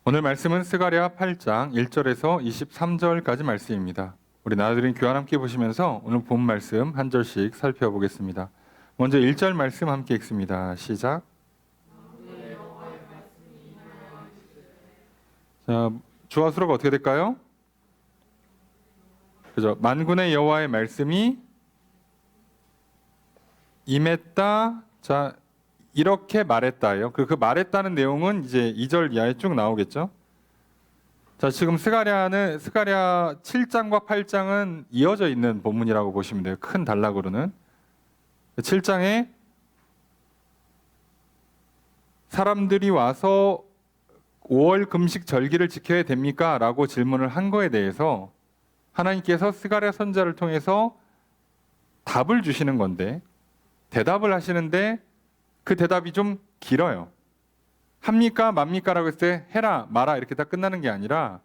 오늘 말씀은 스가랴 8장 1절에서 23절까지 말씀입니다. 우리 나눠드린 교환 함께 보시면서 오늘 본 말씀 한 절씩 살펴보겠습니다. 먼저 1절 말씀 함께 읽습니다. 시작. 자, 주어 수로가 어떻게 될까요? 그죠? 만군의 여호와의 말씀이 임했다. 자, 이렇게 말했다예요. 그 말했다는 내용은 이제 2절 이하에 쭉 나오겠죠. 자, 지금 스가랴 7장과 8장은 이어져 있는 본문이라고 보시면 돼요. 큰 단락으로는 7장에 사람들이 와서 5월 금식 절기를 지켜야 됩니까? 라고 질문을 한 거에 대해서 하나님께서 스가랴 선지자를 통해서 답을 주시는 건데, 대답을 하시는데 그 대답이 좀 길어요. 합니까? 맙니까? 라고 했을 때 해라, 마라 이렇게 다 끝나는 게 아니라,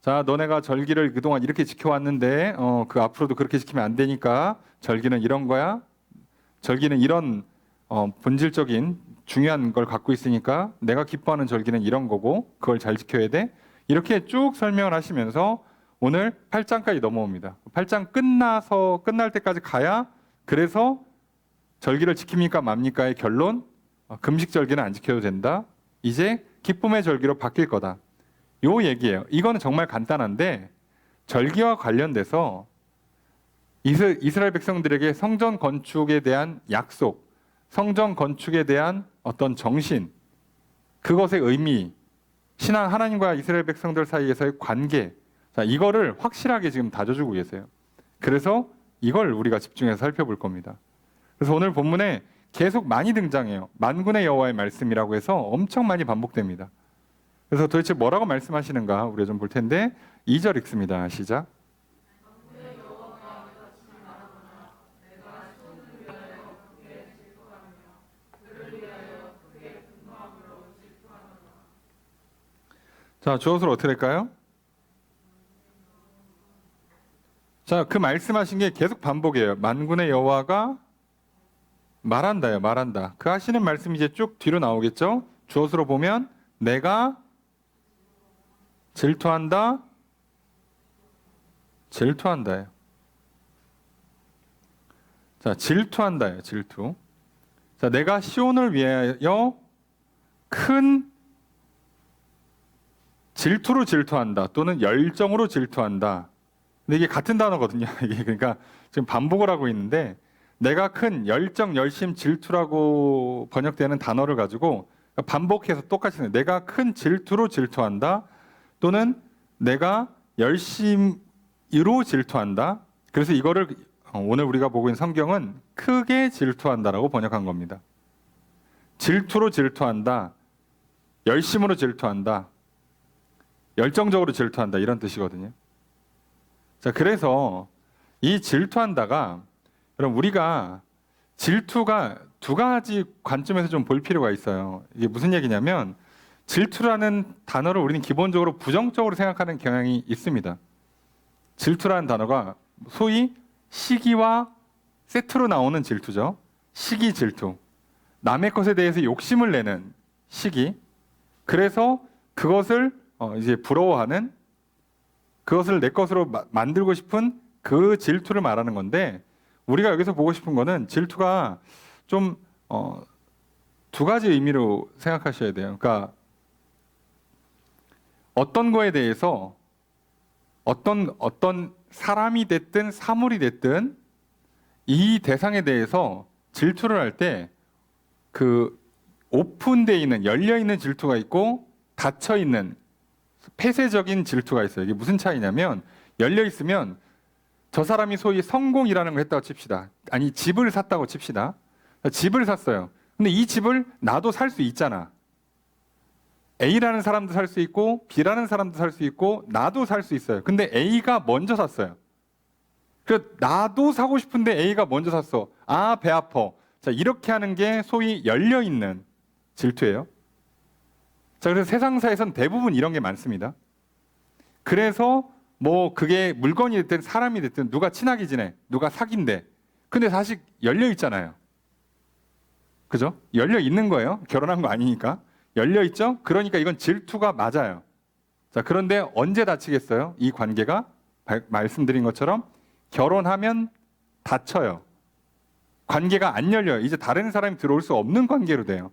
자, 너네가 절기를 그동안 이렇게 지켜왔는데 그 앞으로도 그렇게 지키면 안 되니까 절기는 이런 거야. 절기는 이런 본질적인 중요한 걸 갖고 있으니까 내가 기뻐하는 절기는 이런 거고 그걸 잘 지켜야 돼. 이렇게 쭉 설명을 하시면서 오늘 8장까지 넘어옵니다. 8장 끝날 때까지 가야, 그래서 절기를 지킵니까 맙니까의 결론, 금식 절기는 안 지켜도 된다. 이제 기쁨의 절기로 바뀔 거다. 요 얘기예요. 이거는 정말 간단한데 절기와 관련돼서 이스라엘 백성들에게 성전 건축에 대한 약속, 성전 건축에 대한 어떤 정신, 그것의 의미, 신앙, 하나님과 이스라엘 백성들 사이에서의 관계, 자, 이거를 확실하게 지금 다져주고 계세요. 그래서 이걸 우리가 집중해서 살펴볼 겁니다. 그래서 오늘 본문에 계속 많이 등장해요. 만군의 여호와의 말씀이라고 해서 엄청 많이 반복됩니다. 그래서 도대체 뭐라고 말씀하시는가 우리가 좀 볼 텐데 2절 읽습니다. 시작. 자, 주어수로 어떻게 될까요? 자, 그 말씀하신 게 계속 반복이에요. 만군의 여호와가 말한다요, 말한다. 그 하시는 말씀이 이제 쭉 뒤로 나오겠죠? 주어수로 보면 내가 질투한다, 질투한다요. 자, 질투한다요, 질투. 자, 내가 시온을 위하여 큰 질투로 질투한다, 또는 열정으로 질투한다. 근데 이게 같은 단어거든요. 이게 그러니까 지금 반복을 하고 있는데, 내가 큰 열정, 열심, 질투라고 번역되는 단어를 가지고 반복해서 똑같이 내가 큰 질투로 질투한다, 또는 내가 열심으로 질투한다. 그래서 이거를 오늘 우리가 보고 있는 성경은 크게 질투한다라고 번역한 겁니다. 질투로 질투한다, 열심으로 질투한다, 열정적으로 질투한다, 이런 뜻이거든요. 자, 그래서 이 질투한다가, 여러분, 우리가 질투가 두 가지 관점에서 좀 볼 필요가 있어요. 이게 무슨 얘기냐면, 질투라는 단어를 우리는 기본적으로 부정적으로 생각하는 경향이 있습니다. 질투라는 단어가 소위 시기와 세트로 나오는 질투죠. 시기 질투. 남의 것에 대해서 욕심을 내는 시기. 그래서 그것을 이제 부러워하는, 그것을 내 것으로 만들고 싶은 그 질투를 말하는 건데, 우리가 여기서 보고 싶은 거는 질투가 좀 두 가지 의미로 생각하셔야 돼요. 그러니까 어떤 거에 대해서 어떤 사람이 됐든 사물이 됐든 이 대상에 대해서 질투를 할 때 그 오픈되어 있는, 열려 있는 질투가 있고 닫혀 있는 폐쇄적인 질투가 있어요. 이게 무슨 차이냐면, 열려 있으면 저 사람이 소위 성공이라는 걸 했다고 칩시다. 아니, 집을 샀다고 칩시다. 집을 샀어요. 근데 이 집을 나도 살 수 있잖아. A라는 사람도 살 수 있고 B라는 사람도 살 수 있고 나도 살 수 있어요. 근데 A가 먼저 샀어요. 그래서 나도 사고 싶은데 A가 먼저 샀어. 아, 배 아파. 자, 이렇게 하는 게 소위 열려있는 질투예요. 자, 그래서 세상사에서는 대부분 이런 게 많습니다. 그래서 뭐 그게 물건이 됐든 사람이 됐든 누가 친하게 지내, 누가 사귄대. 근데 사실 열려 있잖아요. 그죠? 열려 있는 거예요. 결혼한 거 아니니까. 열려 있죠? 그러니까 이건 질투가 맞아요. 자, 그런데 언제 닫히겠어요? 이 관계가 말씀드린 것처럼 결혼하면 닫혀요. 관계가 안 열려요. 이제 다른 사람이 들어올 수 없는 관계로 돼요.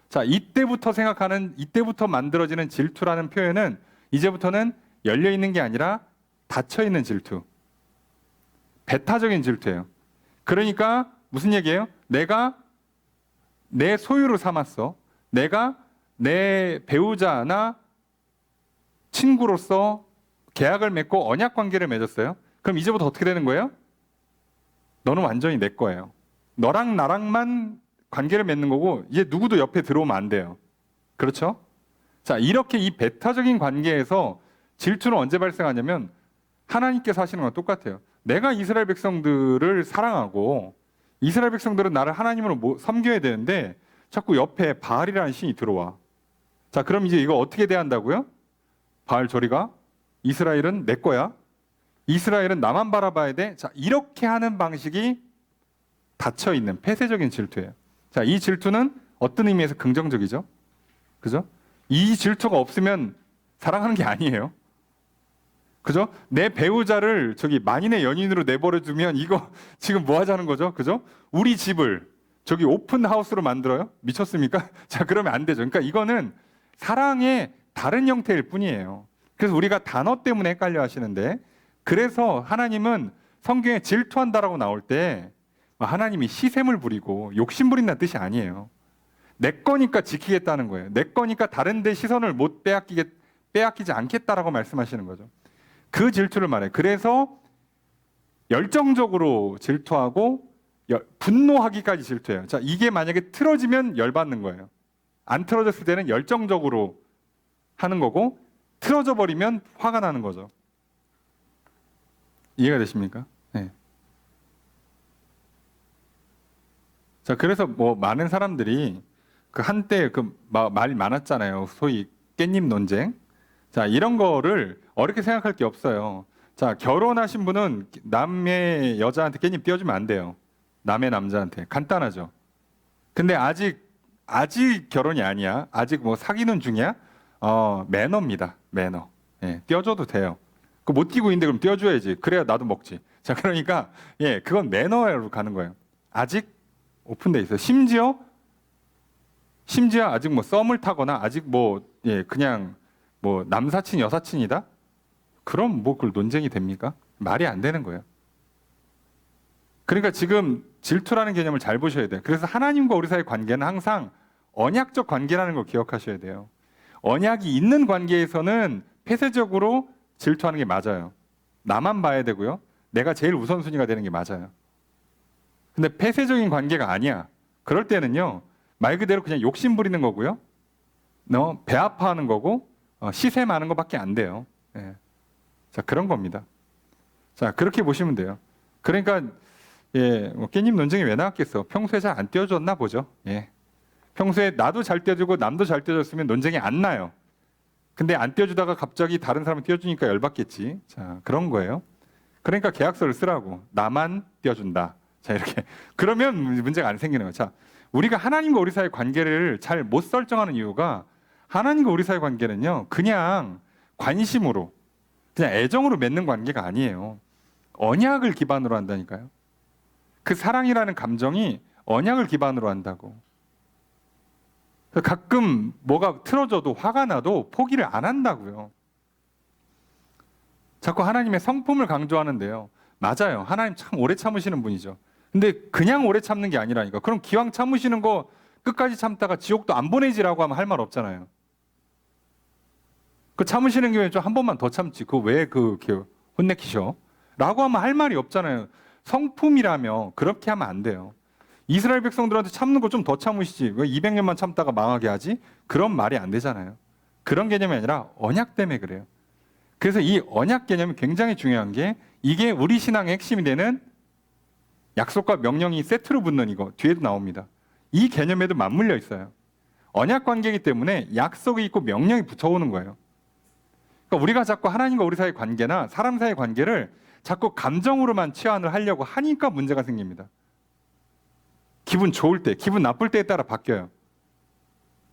자, 이때부터 만들어지는 질투라는 표현은 이제부터는 열려 있는 게 아니라 닫혀 있는 질투. 배타적인 질투예요. 그러니까 무슨 얘기예요? 내가 내 소유로 삼았어. 내가 내 배우자나 친구로서 계약을 맺고 언약 관계를 맺었어요. 그럼 이제부터 어떻게 되는 거예요? 너는 완전히 내 거예요. 너랑 나랑만 관계를 맺는 거고 이제 누구도 옆에 들어오면 안 돼요. 그렇죠? 자, 이렇게 이 배타적인 관계에서 질투는 언제 발생하냐면 하나님께서 하시는 건 똑같아요. 내가 이스라엘 백성들을 사랑하고 이스라엘 백성들은 나를 하나님으로 섬겨야 되는데 자꾸 옆에 바알이라는 신이 들어와. 자, 그럼 이제 이거 어떻게 대한다고요? 바알 저리가 이스라엘은 내 거야. 이스라엘은 나만 바라봐야 돼. 자, 이렇게 하는 방식이 닫혀 있는 폐쇄적인 질투예요. 자, 이 질투는 어떤 의미에서 긍정적이죠? 그죠? 이 질투가 없으면 사랑하는 게 아니에요. 그죠? 내 배우자를 저기 만인의 연인으로 내버려 두면 이거 지금 뭐 하자는 거죠? 그죠? 우리 집을 저기 오픈 하우스로 만들어요? 미쳤습니까? 자, 그러면 안 되죠. 그러니까 이거는 사랑의 다른 형태일 뿐이에요. 그래서 우리가 단어 때문에 헷갈려 하시는데 그래서 하나님은 성경에 질투한다라고 나올 때 하나님이 시샘을 부리고 욕심 부린다는 뜻이 아니에요. 내 거니까 지키겠다는 거예요. 내 거니까 다른 데 시선을 못 빼앗기지 않겠다라고 말씀하시는 거죠. 그 질투를 말해요. 그래서 열정적으로 질투하고 분노하기까지 질투해요. 자, 이게 만약에 틀어지면 열받는 거예요. 안 틀어졌을 때는 열정적으로 하는 거고 틀어져 버리면 화가 나는 거죠. 이해가 되십니까? 네. 자, 그래서 뭐 많은 사람들이 그 한때 그 말이 많았잖아요. 소위 깻잎 논쟁. 자, 이런 거를 어렵게 생각할 게 없어요. 자, 결혼하신 분은 남의 여자한테 깻잎 띄워주면 안 돼요. 남의 남자한테. 간단하죠. 근데 아직 결혼이 아니야. 아직 뭐 사귀는 중이야. 매너입니다. 매너. 예, 띄워줘도 돼요. 그 못 띄고 있는데 그럼 띄워줘야지. 그래야 나도 먹지. 자, 그러니까 예, 그건 매너로 가는 거예요. 아직 오픈돼 있어요. 심지어 아직 뭐 썸을 타거나 아직 뭐 예, 그냥 뭐 남사친 여사친이다? 그럼 뭐 그걸 논쟁이 됩니까? 말이 안 되는 거예요. 그러니까 지금 질투라는 개념을 잘 보셔야 돼요. 그래서 하나님과 우리 사이의 관계는 항상 언약적 관계라는 걸 기억하셔야 돼요. 언약이 있는 관계에서는 폐쇄적으로 질투하는 게 맞아요. 나만 봐야 되고요. 내가 제일 우선순위가 되는 게 맞아요. 근데 폐쇄적인 관계가 아니야. 그럴 때는요. 말 그대로 그냥 욕심 부리는 거고요. 배 아파하는 거고 시샘하는 것밖에 안 돼요. 예. 자, 그런 겁니다. 자, 그렇게 보시면 돼요. 그러니까 예, 뭐 깻잎 논쟁이 왜 나왔겠어? 평소에 잘 안 띄워줬나 보죠. 예. 평소에 나도 잘 띄워주고 남도 잘 띄워줬으면 논쟁이 안 나요. 근데 안 띄워주다가 갑자기 다른 사람이 띄워주니까 열받겠지. 자, 그런 거예요. 그러니까 계약서를 쓰라고. 나만 띄워준다. 자, 이렇게. 그러면 문제가 안 생기는 거예요. 자, 우리가 하나님과 우리 사이의 관계를 잘 못 설정하는 이유가 하나님과 우리 사이의 관계는요, 그냥 관심으로, 그냥 애정으로 맺는 관계가 아니에요. 언약을 기반으로 한다니까요. 그 사랑이라는 감정이 언약을 기반으로 한다고. 가끔 뭐가 틀어져도 화가 나도 포기를 안 한다고요. 자꾸 하나님의 성품을 강조하는데요. 맞아요. 하나님 참 오래 참으시는 분이죠. 근데 그냥 오래 참는 게 아니라니까. 그럼 기왕 참으시는 거 끝까지 참다가 지옥도 안 보내지라고 하면 할 말 없잖아요. 그 참으시는 김에 좀 한 번만 더 참지. 그거 왜 그렇게 혼내키셔? 라고 하면 할 말이 없잖아요. 성품이라며 그렇게 하면 안 돼요. 이스라엘 백성들한테 참는 거 좀 더 참으시지. 왜 200년만 참다가 망하게 하지? 그런 말이 안 되잖아요. 그런 개념이 아니라 언약 때문에 그래요. 그래서 이 언약 개념이 굉장히 중요한 게 이게 우리 신앙의 핵심이 되는 약속과 명령이 세트로 붙는 이거 뒤에도 나옵니다. 이 개념에도 맞물려 있어요. 언약 관계이기 때문에 약속이 있고 명령이 붙어오는 거예요. 그러니까 우리가 자꾸 하나님과 우리 사이의 관계나 사람 사이의 관계를 자꾸 감정으로만 치환을 하려고 하니까 문제가 생깁니다. 기분 좋을 때, 기분 나쁠 때에 따라 바뀌어요.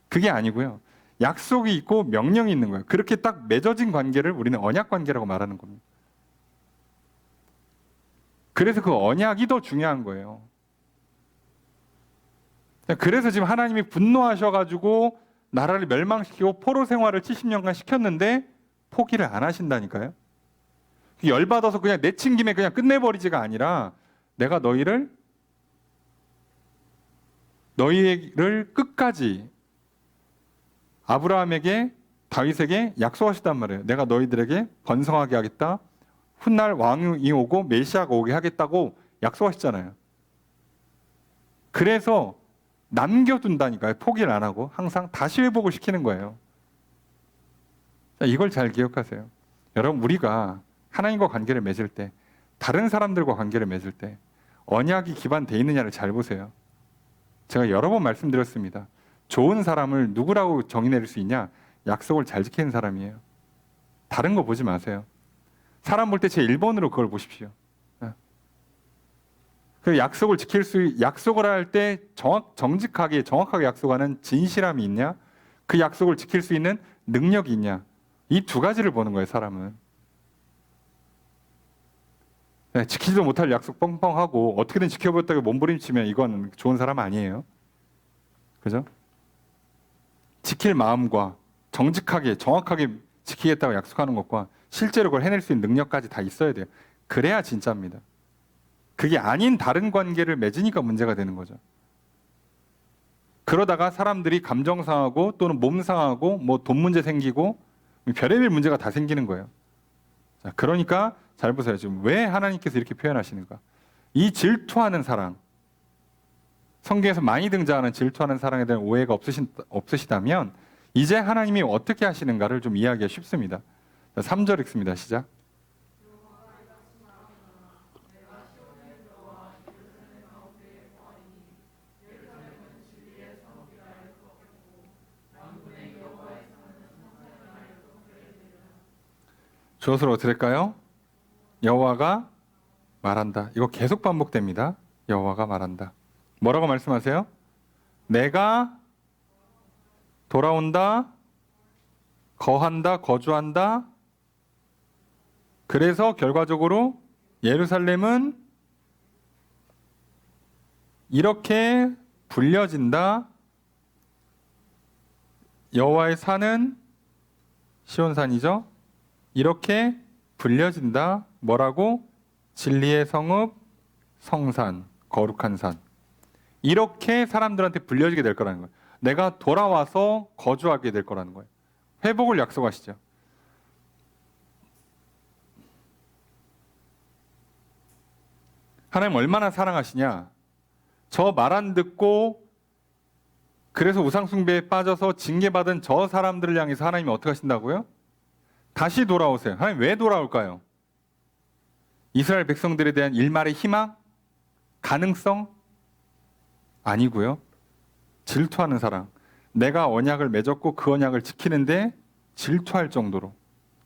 그게 아니고요. 약속이 있고 명령이 있는 거예요. 그렇게 딱 맺어진 관계를 우리는 언약 관계라고 말하는 겁니다. 그래서 그 언약이 더 중요한 거예요. 그래서 지금 하나님이 분노하셔가지고 나라를 멸망시키고 포로 생활을 70년간 시켰는데 포기를 안 하신다니까요. 열받아서 그냥 내친 김에 그냥 끝내버리지가 아니라 내가 너희를 끝까지 아브라함에게 다윗에게 약속하셨단 말이에요. 내가 너희들에게 번성하게 하겠다. 훗날 왕이 오고 메시아가 오게 하겠다고 약속하셨잖아요. 그래서 남겨둔다니까요. 포기를 안 하고 항상 다시 회복을 시키는 거예요. 자, 이걸 잘 기억하세요. 여러분, 우리가 하나님과 관계를 맺을 때, 다른 사람들과 관계를 맺을 때 언약이 기반되어 있느냐를 잘 보세요. 제가 여러 번 말씀드렸습니다. 좋은 사람을 누구라고 정의 내릴 수 있냐? 약속을 잘 지키는 사람이에요. 다른 거 보지 마세요. 사람 볼 때 제 1번으로 그걸 보십시오. 그 약속을 할 때 정직하게, 정확하게 약속하는 진실함이 있냐? 그 약속을 지킬 수 있는 능력이 있냐? 이 두 가지를 보는 거예요, 사람은. 지키지도 못할 약속 뻥뻥하고 어떻게든 지켜보겠다고 몸부림치면 이건 좋은 사람 아니에요. 그죠? 지킬 마음과 정직하게, 정확하게 지키겠다고 약속하는 것과 실제로 그걸 해낼 수 있는 능력까지 다 있어야 돼요. 그래야 진짜입니다. 그게 아닌 다른 관계를 맺으니까 문제가 되는 거죠. 그러다가 사람들이 감정 상하고 또는 몸 상하고 뭐 돈 문제 생기고 별의별 문제가 다 생기는 거예요. 자, 그러니까 잘 보세요. 지금 왜 하나님께서 이렇게 표현하시는가? 이 질투하는 사랑, 성경에서 많이 등장하는 질투하는 사랑에 대한 오해가 없으시다면 이제 하나님이 어떻게 하시는가를 좀 이해하기가 쉽습니다. 자, 3절 읽습니다. 시작. 주어서로 어떻게 될까요? 여호와가 말한다. 이거 계속 반복됩니다. 여호와가 말한다. 뭐라고 말씀하세요? 내가 돌아온다, 거한다, 거주한다. 그래서 결과적으로 예루살렘은 이렇게 불려진다. 여호와의 산은 시온산이죠. 이렇게 불려진다. 뭐라고? 진리의 성읍, 성산, 거룩한 산. 이렇게 사람들한테 불려지게 될 거라는 거예요. 내가 돌아와서 거주하게 될 거라는 거예요. 회복을 약속하시죠. 하나님 얼마나 사랑하시냐? 저 말 안 듣고 그래서 우상숭배에 빠져서 징계받은 저 사람들을 향해서 하나님이 어떻게 하신다고요? 다시 돌아오세요. 하나님 왜 돌아올까요? 이스라엘 백성들에 대한 일말의 희망? 가능성? 아니고요. 질투하는 사랑. 내가 언약을 맺었고 그 언약을 지키는데 질투할 정도로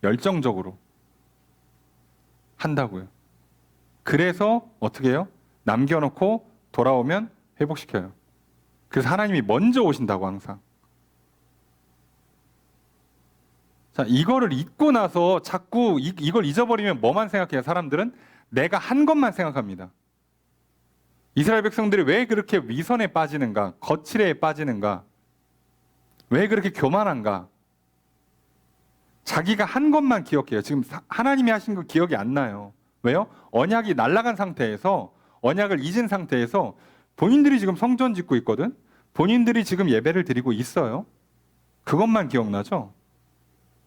열정적으로 한다고요. 그래서 어떻게 해요? 남겨놓고 돌아오면 회복시켜요. 그래서 하나님이 먼저 오신다고 항상. 자, 이거를 잊고 나서 자꾸 이걸 잊어버리면 뭐만 생각해요? 사람들은 내가 한 것만 생각합니다. 이스라엘 백성들이 왜 그렇게 위선에 빠지는가? 거칠에 빠지는가? 왜 그렇게 교만한가? 자기가 한 것만 기억해요. 지금 하나님이 하신 거 기억이 안 나요. 왜요? 언약이 날아간 상태에서, 언약을 잊은 상태에서 본인들이 지금 성전 짓고 있거든? 본인들이 지금 예배를 드리고 있어요. 그것만 기억나죠?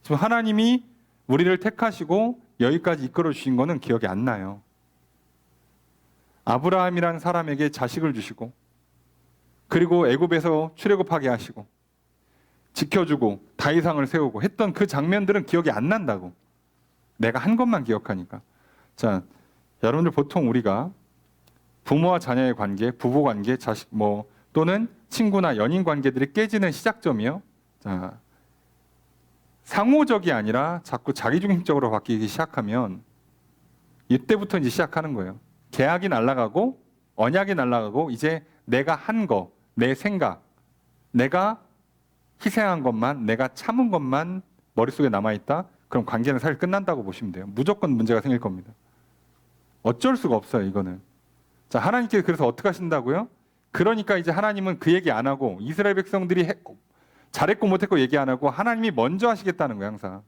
지금 하나님이 우리를 택하시고 여기까지 이끌어 주신 거는 기억이 안 나요. 아브라함이라는 사람에게 자식을 주시고, 그리고 애굽에서 출애굽하게 하시고, 지켜주고 다이상을 세우고 했던 그 장면들은 기억이 안 난다고. 내가 한 것만 기억하니까. 자, 여러분들 보통 우리가 부모와 자녀의 관계, 부부 관계, 자식 또는 친구나 연인 관계들이 깨지는 시작점이요. 자, 상호적이 아니라 자꾸 자기중심적으로 바뀌기 시작하면 이때부터 이제 시작하는 거예요. 계약이 날아가고 언약이 날아가고 이제 내가 한 거, 내 생각, 내가 희생한 것만, 내가 참은 것만 머릿속에 남아있다? 그럼 관계는 사실 끝난다고 보시면 돼요. 무조건 문제가 생길 겁니다. 어쩔 수가 없어요, 이거는. 자, 하나님께서 그래서 어떻게 하신다고요? 그러니까 이제 하나님은 그 얘기 안 하고 이스라엘 백성들이 잘했고 못했고 얘기 안 하고 하나님이 먼저 하시겠다는 거예요, 항상.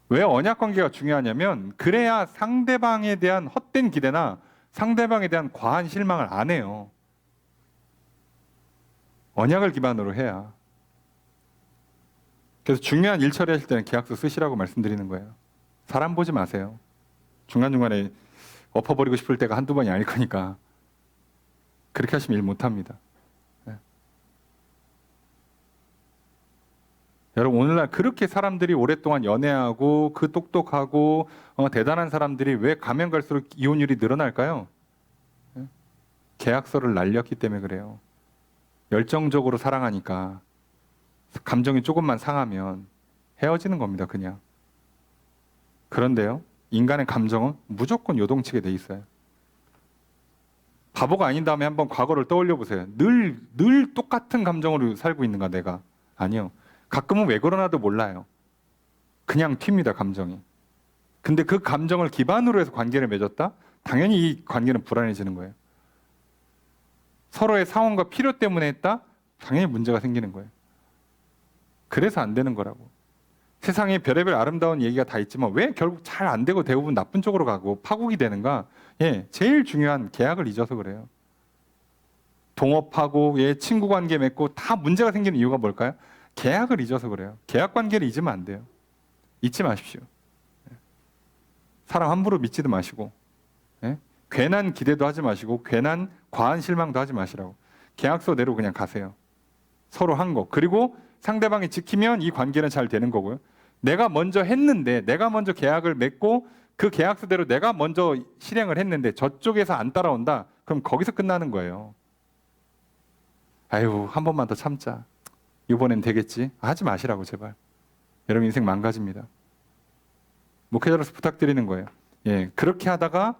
왜 언약 관계가 중요하냐면 그래야 상대방에 대한 헛된 기대나 상대방에 대한 과한 실망을 안 해요. 언약을 기반으로 해야. 그래서 중요한 일 처리하실 때는 계약서 쓰시라고 말씀드리는 거예요. 사람 보지 마세요. 중간중간에 엎어버리고 싶을 때가 한두 번이 아닐 거니까. 그렇게 하시면 일 못합니다. 네. 여러분 오늘날 그렇게 사람들이 오랫동안 연애하고 그 똑똑하고 대단한 사람들이 왜 가면 갈수록 이혼율이 늘어날까요? 네? 계약서를 날렸기 때문에 그래요. 열정적으로 사랑하니까 감정이 조금만 상하면 헤어지는 겁니다, 그냥. 그런데요, 인간의 감정은 무조건 요동치게 돼 있어요. 바보가 아닌 다음에 한번 과거를 떠올려 보세요. 늘 똑같은 감정으로 살고 있는가, 내가? 아니요. 가끔은 왜 그러나도 몰라요. 그냥 튑니다, 감정이. 근데 그 감정을 기반으로 해서 관계를 맺었다? 당연히 이 관계는 불안해지는 거예요. 서로의 상황과 필요 때문에 했다? 당연히 문제가 생기는 거예요. 그래서 안 되는 거라고. 세상에 별의별 아름다운 얘기가 다 있지만 왜 결국 잘 안 되고 대부분 나쁜 쪽으로 가고 파국이 되는가? 예, 제일 중요한 계약을 잊어서 그래요. 동업하고 친구 관계 맺고 다 문제가 생기는 이유가 뭘까요? 계약을 잊어서 그래요. 계약 관계를 잊으면 안 돼요. 잊지 마십시오. 사람 함부로 믿지도 마시고, 괜한 기대도 하지 마시고, 괜한 과한 실망도 하지 마시라고. 계약서대로 그냥 가세요. 서로 한 거. 그리고 상대방이 지키면 이 관계는 잘 되는 거고요. 내가 먼저 했는데, 내가 먼저 계약을 맺고 그 계약서대로 내가 먼저 실행을 했는데 저쪽에서 안 따라온다? 그럼 거기서 끝나는 거예요. 아유, 한 번만 더 참자. 이번엔 되겠지? 하지 마시라고, 제발. 여러분 인생 망가집니다. 목회자로서 부탁드리는 거예요. 예, 그렇게 하다가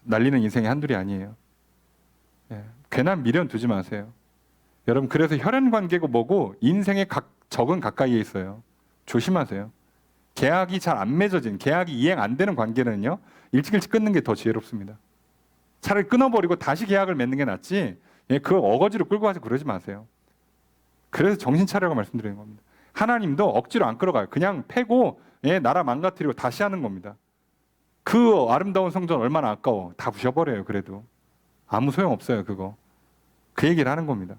날리는 인생이 한둘이 아니에요. 예, 괜한 미련 두지 마세요. 여러분 그래서 혈연 관계고 뭐고 인생의 적은 가까이에 있어요. 조심하세요. 계약이 잘 안 맺어진, 계약이 이행 안 되는 관계는요, 일찍 끊는 게 더 지혜롭습니다. 차라리 끊어버리고 다시 계약을 맺는 게 낫지, 그걸 어거지로 끌고 가서 그러지 마세요. 그래서 정신 차리라고 말씀드리는 겁니다. 하나님도 억지로 안 끌어가요. 그냥 패고 나라 망가뜨리고 다시 하는 겁니다. 그 아름다운 성전 얼마나 아까워. 다 부셔버려요. 그래도 아무 소용 없어요. 그거. 그 얘기를 하는 겁니다.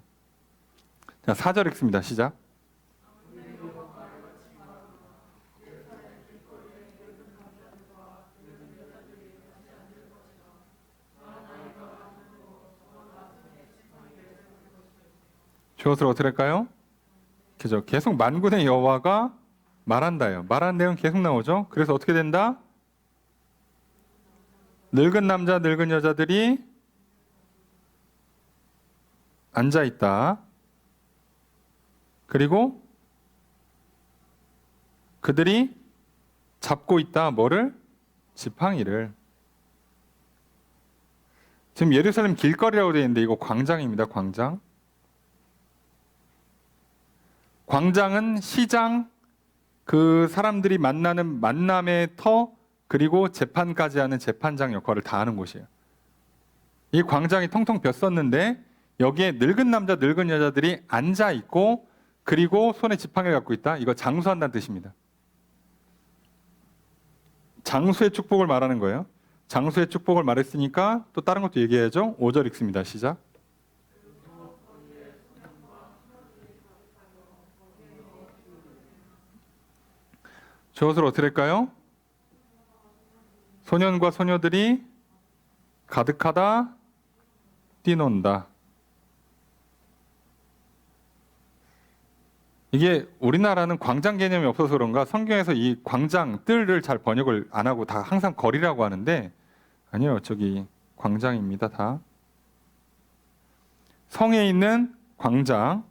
자, 4절 읽습니다. 시작. 주어서 어떻게 할까요? 그죠? 계속 만군의 여호와가 말한다요. 말하는 내용 계속 나오죠. 그래서 어떻게 된다? 늙은 남자, 늙은 여자들이 앉아 있다. 그리고 그들이 잡고 있다. 뭐를? 지팡이를. 지금 예루살렘 길거리라고 되어 있는데 이거 광장입니다. 광장. 광장은 시장, 그 사람들이 만나는 만남의 터, 그리고 재판까지 하는 재판장 역할을 다 하는 곳이에요. 이 광장이 텅텅 비었었는데 여기에 늙은 남자, 늙은 여자들이 앉아 있고 그리고 손에 지팡이를 갖고 있다. 이거 장수한다는 뜻입니다. 장수의 축복을 말하는 거예요. 장수의 축복을 말했으니까 또 다른 것도 얘기해야죠. 5절 읽습니다. 시작. 저것을 어떻게 할까요? 소년과 소녀들이 가득하다, 뛰논다. 이게 우리나라는 광장 개념이 없어서 그런가 성경에서 이 광장, 뜰을 잘 번역을 안 하고 다 항상 거리라고 하는데 아니요, 저기 광장입니다. 다. 성에 있는 광장,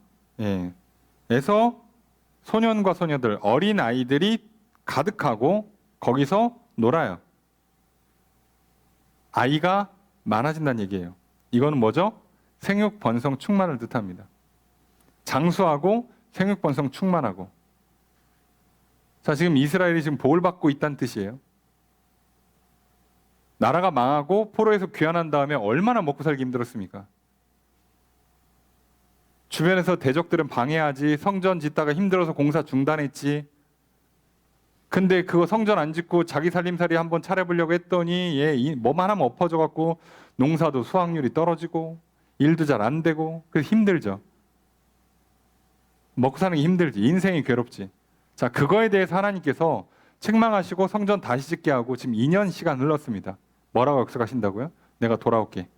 에서 소년과 소녀들, 어린 아이들이 가득하고 거기서 놀아요. 아이가 많아진다는 얘기예요. 이거는 뭐죠? 생육, 번성, 충만을 뜻합니다. 장수하고 생육번성 충만하고. 자, 지금 이스라엘이 지금 복을 받고 있다는 뜻이에요. 나라가 망하고 포로에서 귀환한 다음에 얼마나 먹고 살기 힘들었습니까? 주변에서 대적들은 방해하지, 성전 짓다가 힘들어서 공사 중단했지. 근데 그거 성전 안 짓고 자기 살림살이 한번 차려보려고 했더니 뭐만 하면 엎어져갖고 농사도 수확률이 떨어지고 일도 잘 안 되고 그래서 힘들죠. 먹고 사는 게 힘들지. 인생이 괴롭지. 자, 그거에 대해서 하나님께서 책망하시고 성전 다시 짓게 하고 지금 2년 시간 흘렀습니다. 뭐라고 약속하신다고요? 내가 돌아올게.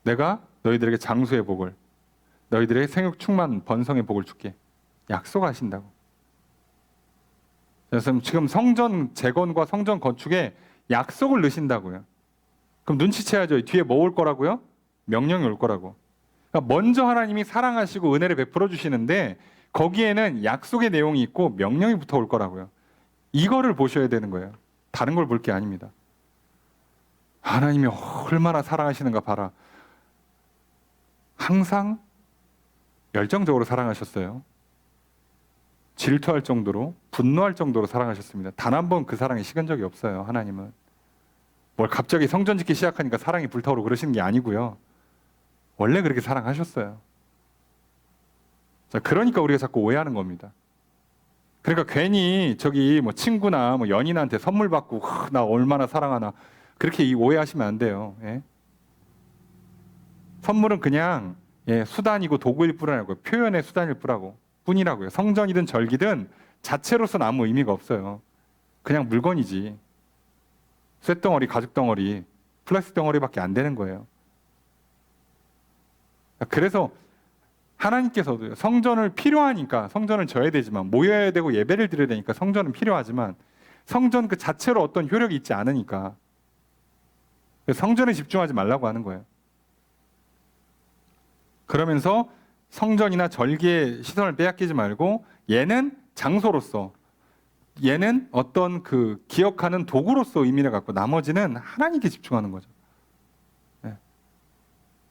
내가 너희들에게 장수의 복을, 너희들에게 생육 충만 번성의 복을 줄게. 약속하신다고. 그래서 지금 성전 재건과 성전 건축에 약속을 넣으신다고요. 그럼 눈치채야죠. 뒤에 뭐 올 거라고요? 명령이 올 거라고. 그러니까 먼저 하나님이 사랑하시고 은혜를 베풀어 주시는데 거기에는 약속의 내용이 있고 명령이 붙어 올 거라고요. 이거를 보셔야 되는 거예요. 다른 걸 볼 게 아닙니다. 하나님이 얼마나 사랑하시는가 봐라. 항상 열정적으로 사랑하셨어요. 질투할 정도로, 분노할 정도로 사랑하셨습니다. 단 한 번 그 사랑이 식은 적이 없어요. 하나님은. 뭘 갑자기 성전 짓기 시작하니까 사랑이 불타오르고 그러시는 게 아니고요. 원래 그렇게 사랑하셨어요. 자, 그러니까 우리가 자꾸 오해하는 겁니다. 그러니까 괜히 저기 뭐 친구나 뭐 연인한테 선물 받고 나 얼마나 사랑하나 그렇게 오해하시면 안 돼요. 예? 선물은 그냥 수단이고 도구일 뿐이라고, 표현의 수단일 뿐이라고요. 성전이든 절기든 자체로서는 아무 의미가 없어요. 그냥 물건이지. 쇳덩어리, 가죽덩어리, 플라스틱 덩어리밖에 안 되는 거예요. 그래서 하나님께서도 성전을 필요하니까 성전을 져야 되지만, 모여야 되고 예배를 드려야 되니까 성전은 필요하지만 성전 그 자체로 어떤 효력이 있지 않으니까 성전에 집중하지 말라고 하는 거예요. 그러면서 성전이나 절기의 시선을 빼앗기지 말고 얘는 장소로서, 얘는 어떤 그 기억하는 도구로서 의미를 갖고 나머지는 하나님께 집중하는 거죠. 네.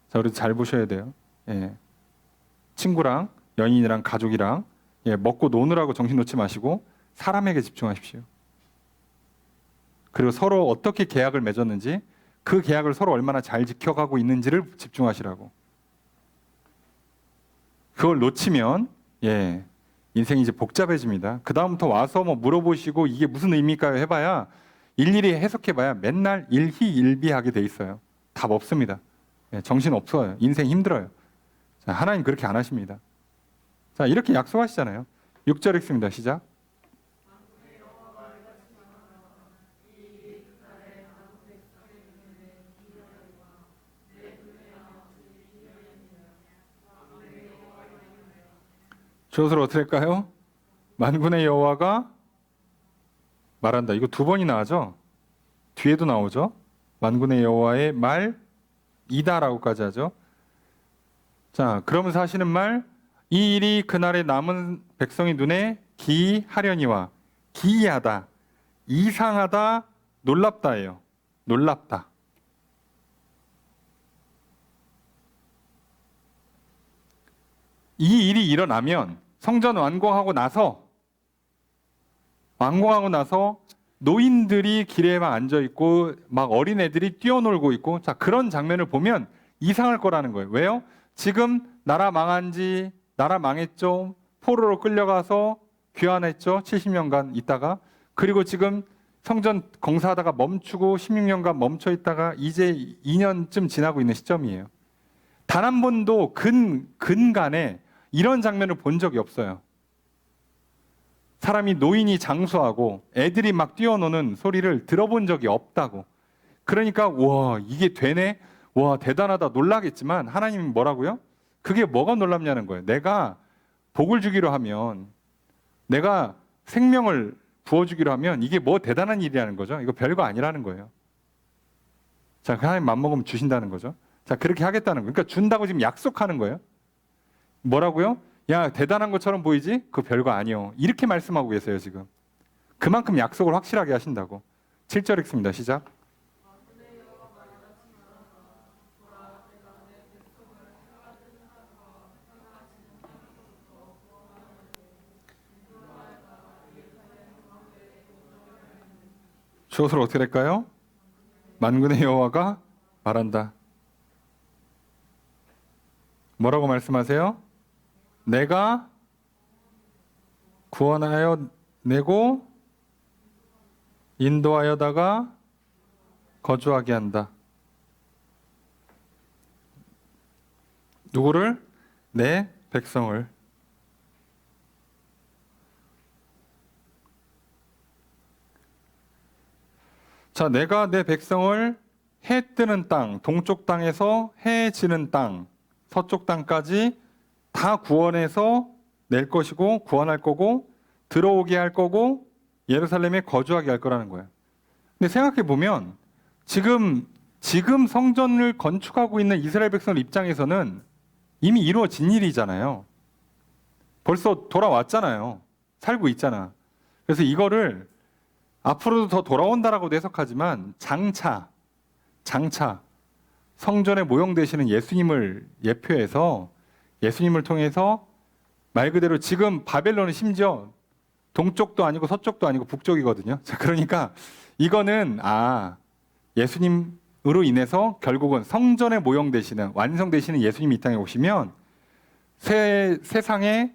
자, 우리 잘 보셔야 돼요. 예. 친구랑 연인이랑 가족이랑 먹고 노느라고 정신 놓지 마시고 사람에게 집중하십시오. 그리고 서로 어떻게 계약을 맺었는지, 그 계약을 서로 얼마나 잘 지켜가고 있는지를 집중하시라고. 그걸 놓치면 인생이 이제 복잡해집니다. 그 다음부터 와서 뭐 물어보시고 이게 무슨 의미일까요 해봐야, 일일이 해석해봐야 맨날 일희일비하게 돼 있어요. 답 없습니다. 정신 없어요. 인생 힘들어요. 자, 하나님 그렇게 안 하십니다. 자, 이렇게 약속하시잖아요. 6절 읽습니다. 시작. 주어를 어떻게 할까요? 만군의 여호와가 말한다. 이거 두 번이나 하죠? 뒤에도 나오죠? 만군의 여호와의 말이다라고까지 하죠. 자, 그러면서 하시는 말, 이 일이 그날의 남은 백성의 눈에 기이하려니와, 기이하다, 이상하다, 놀랍다예요. 놀랍다. 이 일이 일어나면 성전 완공하고 나서 노인들이 길에 막 앉아 있고 막 어린애들이 뛰어놀고 있고, 자, 그런 장면을 보면 이상할 거라는 거예요. 왜요? 지금 나라 망했죠. 포로로 끌려가서 귀환했죠. 70년간 있다가. 그리고 지금 성전 공사하다가 멈추고 16년간 멈춰 있다가 이제 2년쯤 지나고 있는 시점이에요. 단 한 번도 근간에 이런 장면을 본 적이 없어요. 사람이 노인이 장수하고 애들이 막 뛰어노는 소리를 들어본 적이 없다고. 그러니까 와, 이게 되네? 와, 대단하다 놀라겠지만 하나님이 뭐라고요? 그게 뭐가 놀랍냐는 거예요. 내가 복을 주기로 하면, 내가 생명을 부어주기로 하면 이게 뭐 대단한 일이라는 거죠. 이거 별거 아니라는 거예요. 자, 하나님 맘먹으면 주신다는 거죠. 자, 그렇게 하겠다는 거예요. 그러니까 준다고 지금 약속하는 거예요. 뭐라고요? 야, 대단한 것처럼 보이지? 그거 별거 아니요. 이렇게 말씀하고 계세요, 지금. 그만큼 약속을 확실하게 하신다고. 7절 읽습니다. 시작. 주어서로 어떻게 될까요? 만군의 여호와가 말한다. 뭐라고 말씀하세요? 내가 구원하여 내고 인도하여다가 거주하게 한다. 누구를? 내 백성을. 자, 내가 내 백성을 해 뜨는 땅, 동쪽 땅에서 해 지는 땅, 서쪽 땅까지 다 구원해서 낼 것이고 구원할 거고 들어오게 할 거고 예루살렘에 거주하게 할 거라는 거예요. 근데 생각해 보면 지금 성전을 건축하고 있는 이스라엘 백성들 입장에서는 이미 이루어진 일이잖아요. 벌써 돌아왔잖아요. 살고 있잖아. 그래서 이거를 앞으로도 더 돌아온다라고도 해석하지만 장차 성전에 모형되시는 예수님을 예표해서 예수님을 통해서 말 그대로 지금 바벨론은 심지어 동쪽도 아니고 서쪽도 아니고 북쪽이거든요. 자, 그러니까 이거는 예수님으로 인해서 결국은 성전에 모형되시는 완성되시는 예수님이 이 땅에 오시면 세상에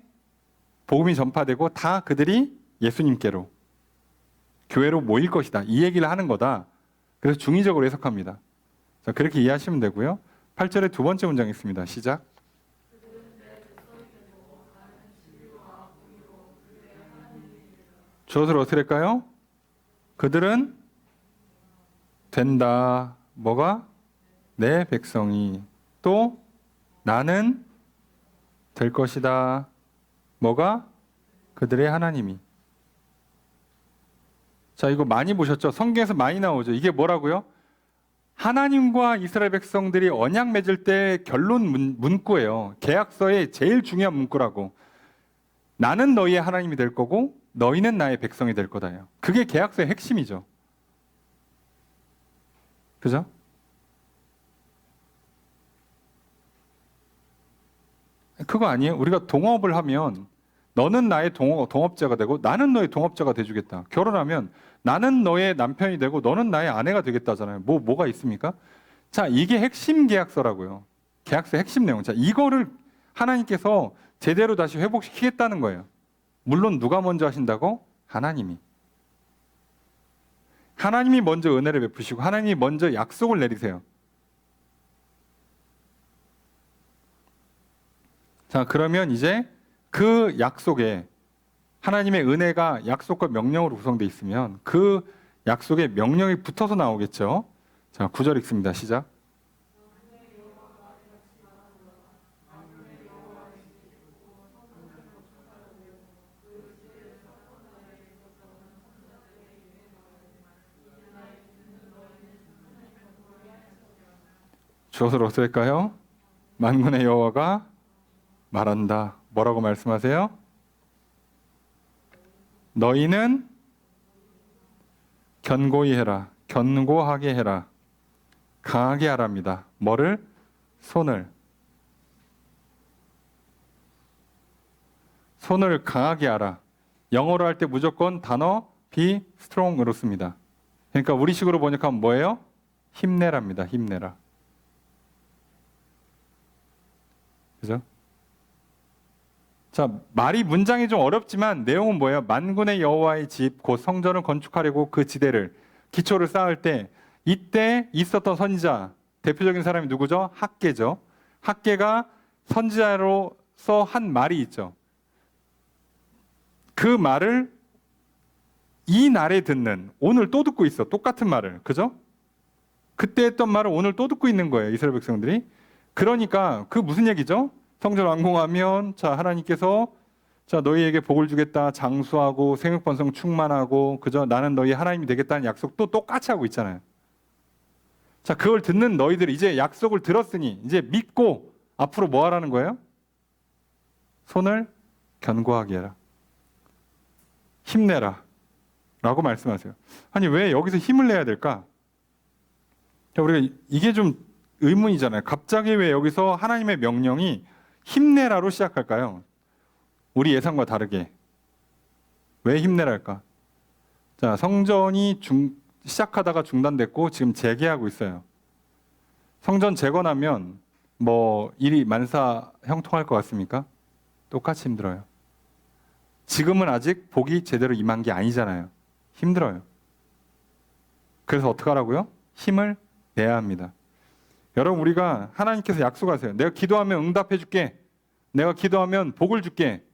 복음이 전파되고 다 그들이 예수님께로 교회로 모일 것이다. 이 얘기를 하는 거다. 그래서 중의적으로 해석합니다. 자, 그렇게 이해하시면 되고요. 8절의 두 번째 문장 있습니다. 시작. 주어서로 어떻게 될까요? 그들은 된다. 뭐가? 내 백성이. 또 나는 될 것이다. 뭐가? 그들의 하나님이. 자, 이거 많이 보셨죠? 성경에서 많이 나오죠. 이게 뭐라고요? 하나님과 이스라엘 백성들이 언약 맺을 때 결론 문구예요. 계약서의 제일 중요한 문구라고. 나는 너희의 하나님이 될 거고 너희는 나의 백성이 될 거다요. 그게 계약서의 핵심이죠. 그죠? 그거 아니에요? 우리가 동업을 하면 너는 나의 동업자가 되고 나는 너의 동업자가 돼주겠다. 결혼하면 나는 너의 남편이 되고 너는 나의 아내가 되겠다잖아요. 뭐가 있습니까? 자, 이게 핵심 계약서라고요. 계약서의 핵심 내용. 자, 이거를 하나님께서 제대로 다시 회복시키겠다는 거예요. 물론 누가 먼저 하신다고? 하나님이. 하나님이 먼저 은혜를 베푸시고 하나님이 먼저 약속을 내리세요. 자, 그러면 이제 그 약속에 하나님의 은혜가 약속과 명령으로 구성되어 있으면 그 약속에 명령이 붙어서 나오겠죠. 자, 9절 읽습니다. 시작. 주어서로 어떻게 될까요? 만군의 여호와가 말한다. 뭐라고 말씀하세요? 너희는 견고히 해라. 견고하게 해라. 강하게 하랍니다. 뭐를? 손을 강하게 하라. 영어로 할 때 무조건 단어 be strong으로 씁니다. 그러니까 우리식으로 번역하면 뭐예요? 힘내랍니다. 힘내라. 그죠? 자, 문장이 좀 어렵지만 내용은 뭐예요? 만군의 여호와의 집, 곧 성전을 건축하려고 그 지대를, 기초를 쌓을 때 이때 있었던 선지자, 대표적인 사람이 누구죠? 학개죠. 학개가 선지자로서 한 말이 있죠. 그 말을 이 날에 듣는, 오늘 또 듣고 있어. 똑같은 말을. 그죠? 그때 했던 말을 오늘 또 듣고 있는 거예요. 이스라엘 백성들이. 그러니까 그 무슨 얘기죠? 성전 완공하면 자, 하나님께서 자, 너희에게 복을 주겠다. 장수하고 생육번성 충만하고 그죠? 나는 너희 하나님이 되겠다는 약속도 똑같이 하고 있잖아요. 자, 그걸 듣는 너희들이 이제 약속을 들었으니 이제 믿고 앞으로 뭐 하라는 거예요? 손을 견고하게 해라. 힘내라. 라고 말씀하세요. 아니, 왜 여기서 힘을 내야 될까? 자, 우리가 이게 좀 의문이잖아요. 갑자기 왜 여기서 하나님의 명령이 힘내라로 시작할까요? 우리 예상과 다르게. 왜 힘내랄까? 자, 성전이 시작하다가 중단됐고 지금 재개하고 있어요. 성전 재건하면 뭐 일이 만사형통할 것 같습니까? 똑같이 힘들어요. 지금은 아직 복이 제대로 임한 게 아니잖아요. 힘들어요. 그래서 어떡하라고요? 힘을 내야 합니다. 여러분, 우리가 하나님께서 약속하세요. 내가 기도하면 응답해 줄게. 내가 기도하면 복을 줄게.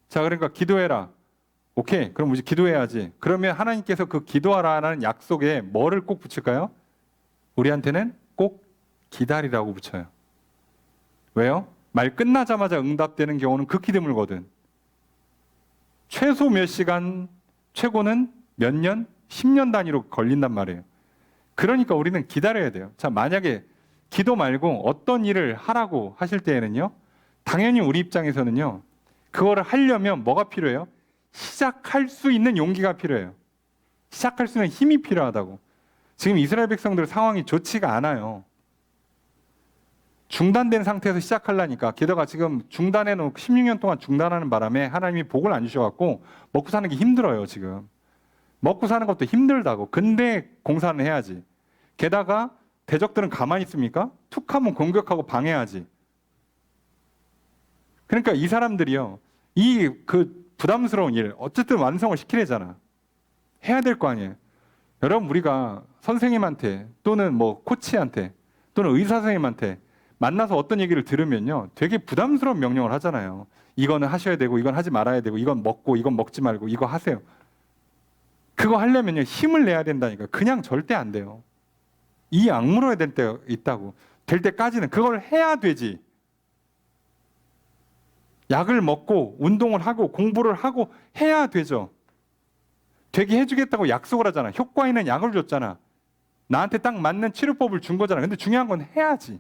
자, 그러니까 기도해라. 오케이, 그럼 이제 기도해야지. 그러면 하나님께서 그 기도하라는 약속에 뭐를 꼭 붙일까요? 우리한테는 꼭 기다리라고 붙여요. 왜요? 말 끝나자마자 응답되는 경우는 극히 드물거든. 최소 몇 시간, 최고는 몇 년, 10년 단위로 걸린단 말이에요. 그러니까 우리는 기다려야 돼요. 자, 만약에 기도 말고 어떤 일을 하라고 하실 때에는요, 당연히 우리 입장에서는요, 그거를 하려면 뭐가 필요해요? 시작할 수 있는 용기가 필요해요. 시작할 수 있는 힘이 필요하다고. 지금 이스라엘 백성들 상황이 좋지가 않아요. 중단된 상태에서 시작하려니까, 게다가 지금 중단해 놓고 16년 동안 중단하는 바람에 하나님이 복을 안 주셔갖고 먹고 사는 게 힘들어요. 지금 먹고 사는 것도 힘들다고. 근데 공사는 해야지. 게다가 대적들은 가만히 있습니까? 툭 하면 공격하고 방해하지. 그러니까 이 사람들이요, 이 그 부담스러운 일 어쨌든 완성을 시키려잖아. 해야 될 거 아니에요. 여러분, 우리가 선생님한테 또는 뭐 코치한테 또는 의사 선생님한테 만나서 어떤 얘기를 들으면요, 되게 부담스러운 명령을 하잖아요. 이거는 하셔야 되고 이건 하지 말아야 되고 이건 먹고 이건 먹지 말고 이거 하세요. 그거 하려면요, 힘을 내야 된다니까. 그냥 절대 안 돼요. 이 악물어야 될 때 있다고. 될 때까지는 그걸 해야 되지. 약을 먹고 운동을 하고 공부를 하고 해야 되죠. 되게 해주겠다고 약속을 하잖아. 효과 있는 약을 줬잖아. 나한테 딱 맞는 치료법을 준 거잖아. 근데 중요한 건 해야지.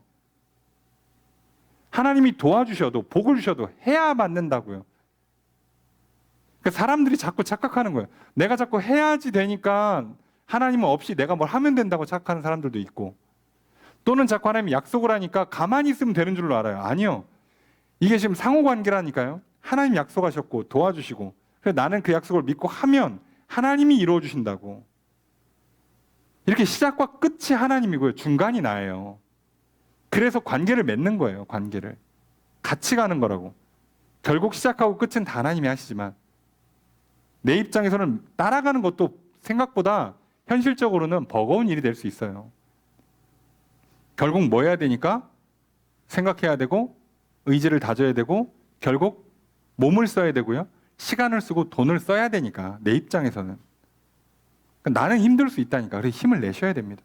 하나님이 도와주셔도 복을 주셔도 해야 맞는다고요. 그러니까 사람들이 자꾸 착각하는 거예요. 내가 자꾸 해야지 되니까 하나님은 없이 내가 뭘 하면 된다고 착각하는 사람들도 있고, 또는 자꾸 하나님이 약속을 하니까 가만히 있으면 되는 줄로 알아요. 아니요. 이게 지금 상호관계라니까요. 하나님 약속하셨고 도와주시고, 그래서 나는 그 약속을 믿고 하면 하나님이 이루어 주신다고. 이렇게 시작과 끝이 하나님이고요, 중간이 나예요. 그래서 관계를 맺는 거예요. 관계를 같이 가는 거라고. 결국 시작하고 끝은 다 하나님이 하시지만 내 입장에서는 따라가는 것도 생각보다 현실적으로는 버거운 일이 될 수 있어요. 결국 뭐 해야 되니까? 생각해야 되고 의지를 다져야 되고 결국 몸을 써야 되고요, 시간을 쓰고 돈을 써야 되니까. 내 입장에서는 그러니까 나는 힘들 수 있다니까. 그래서 힘을 내셔야 됩니다.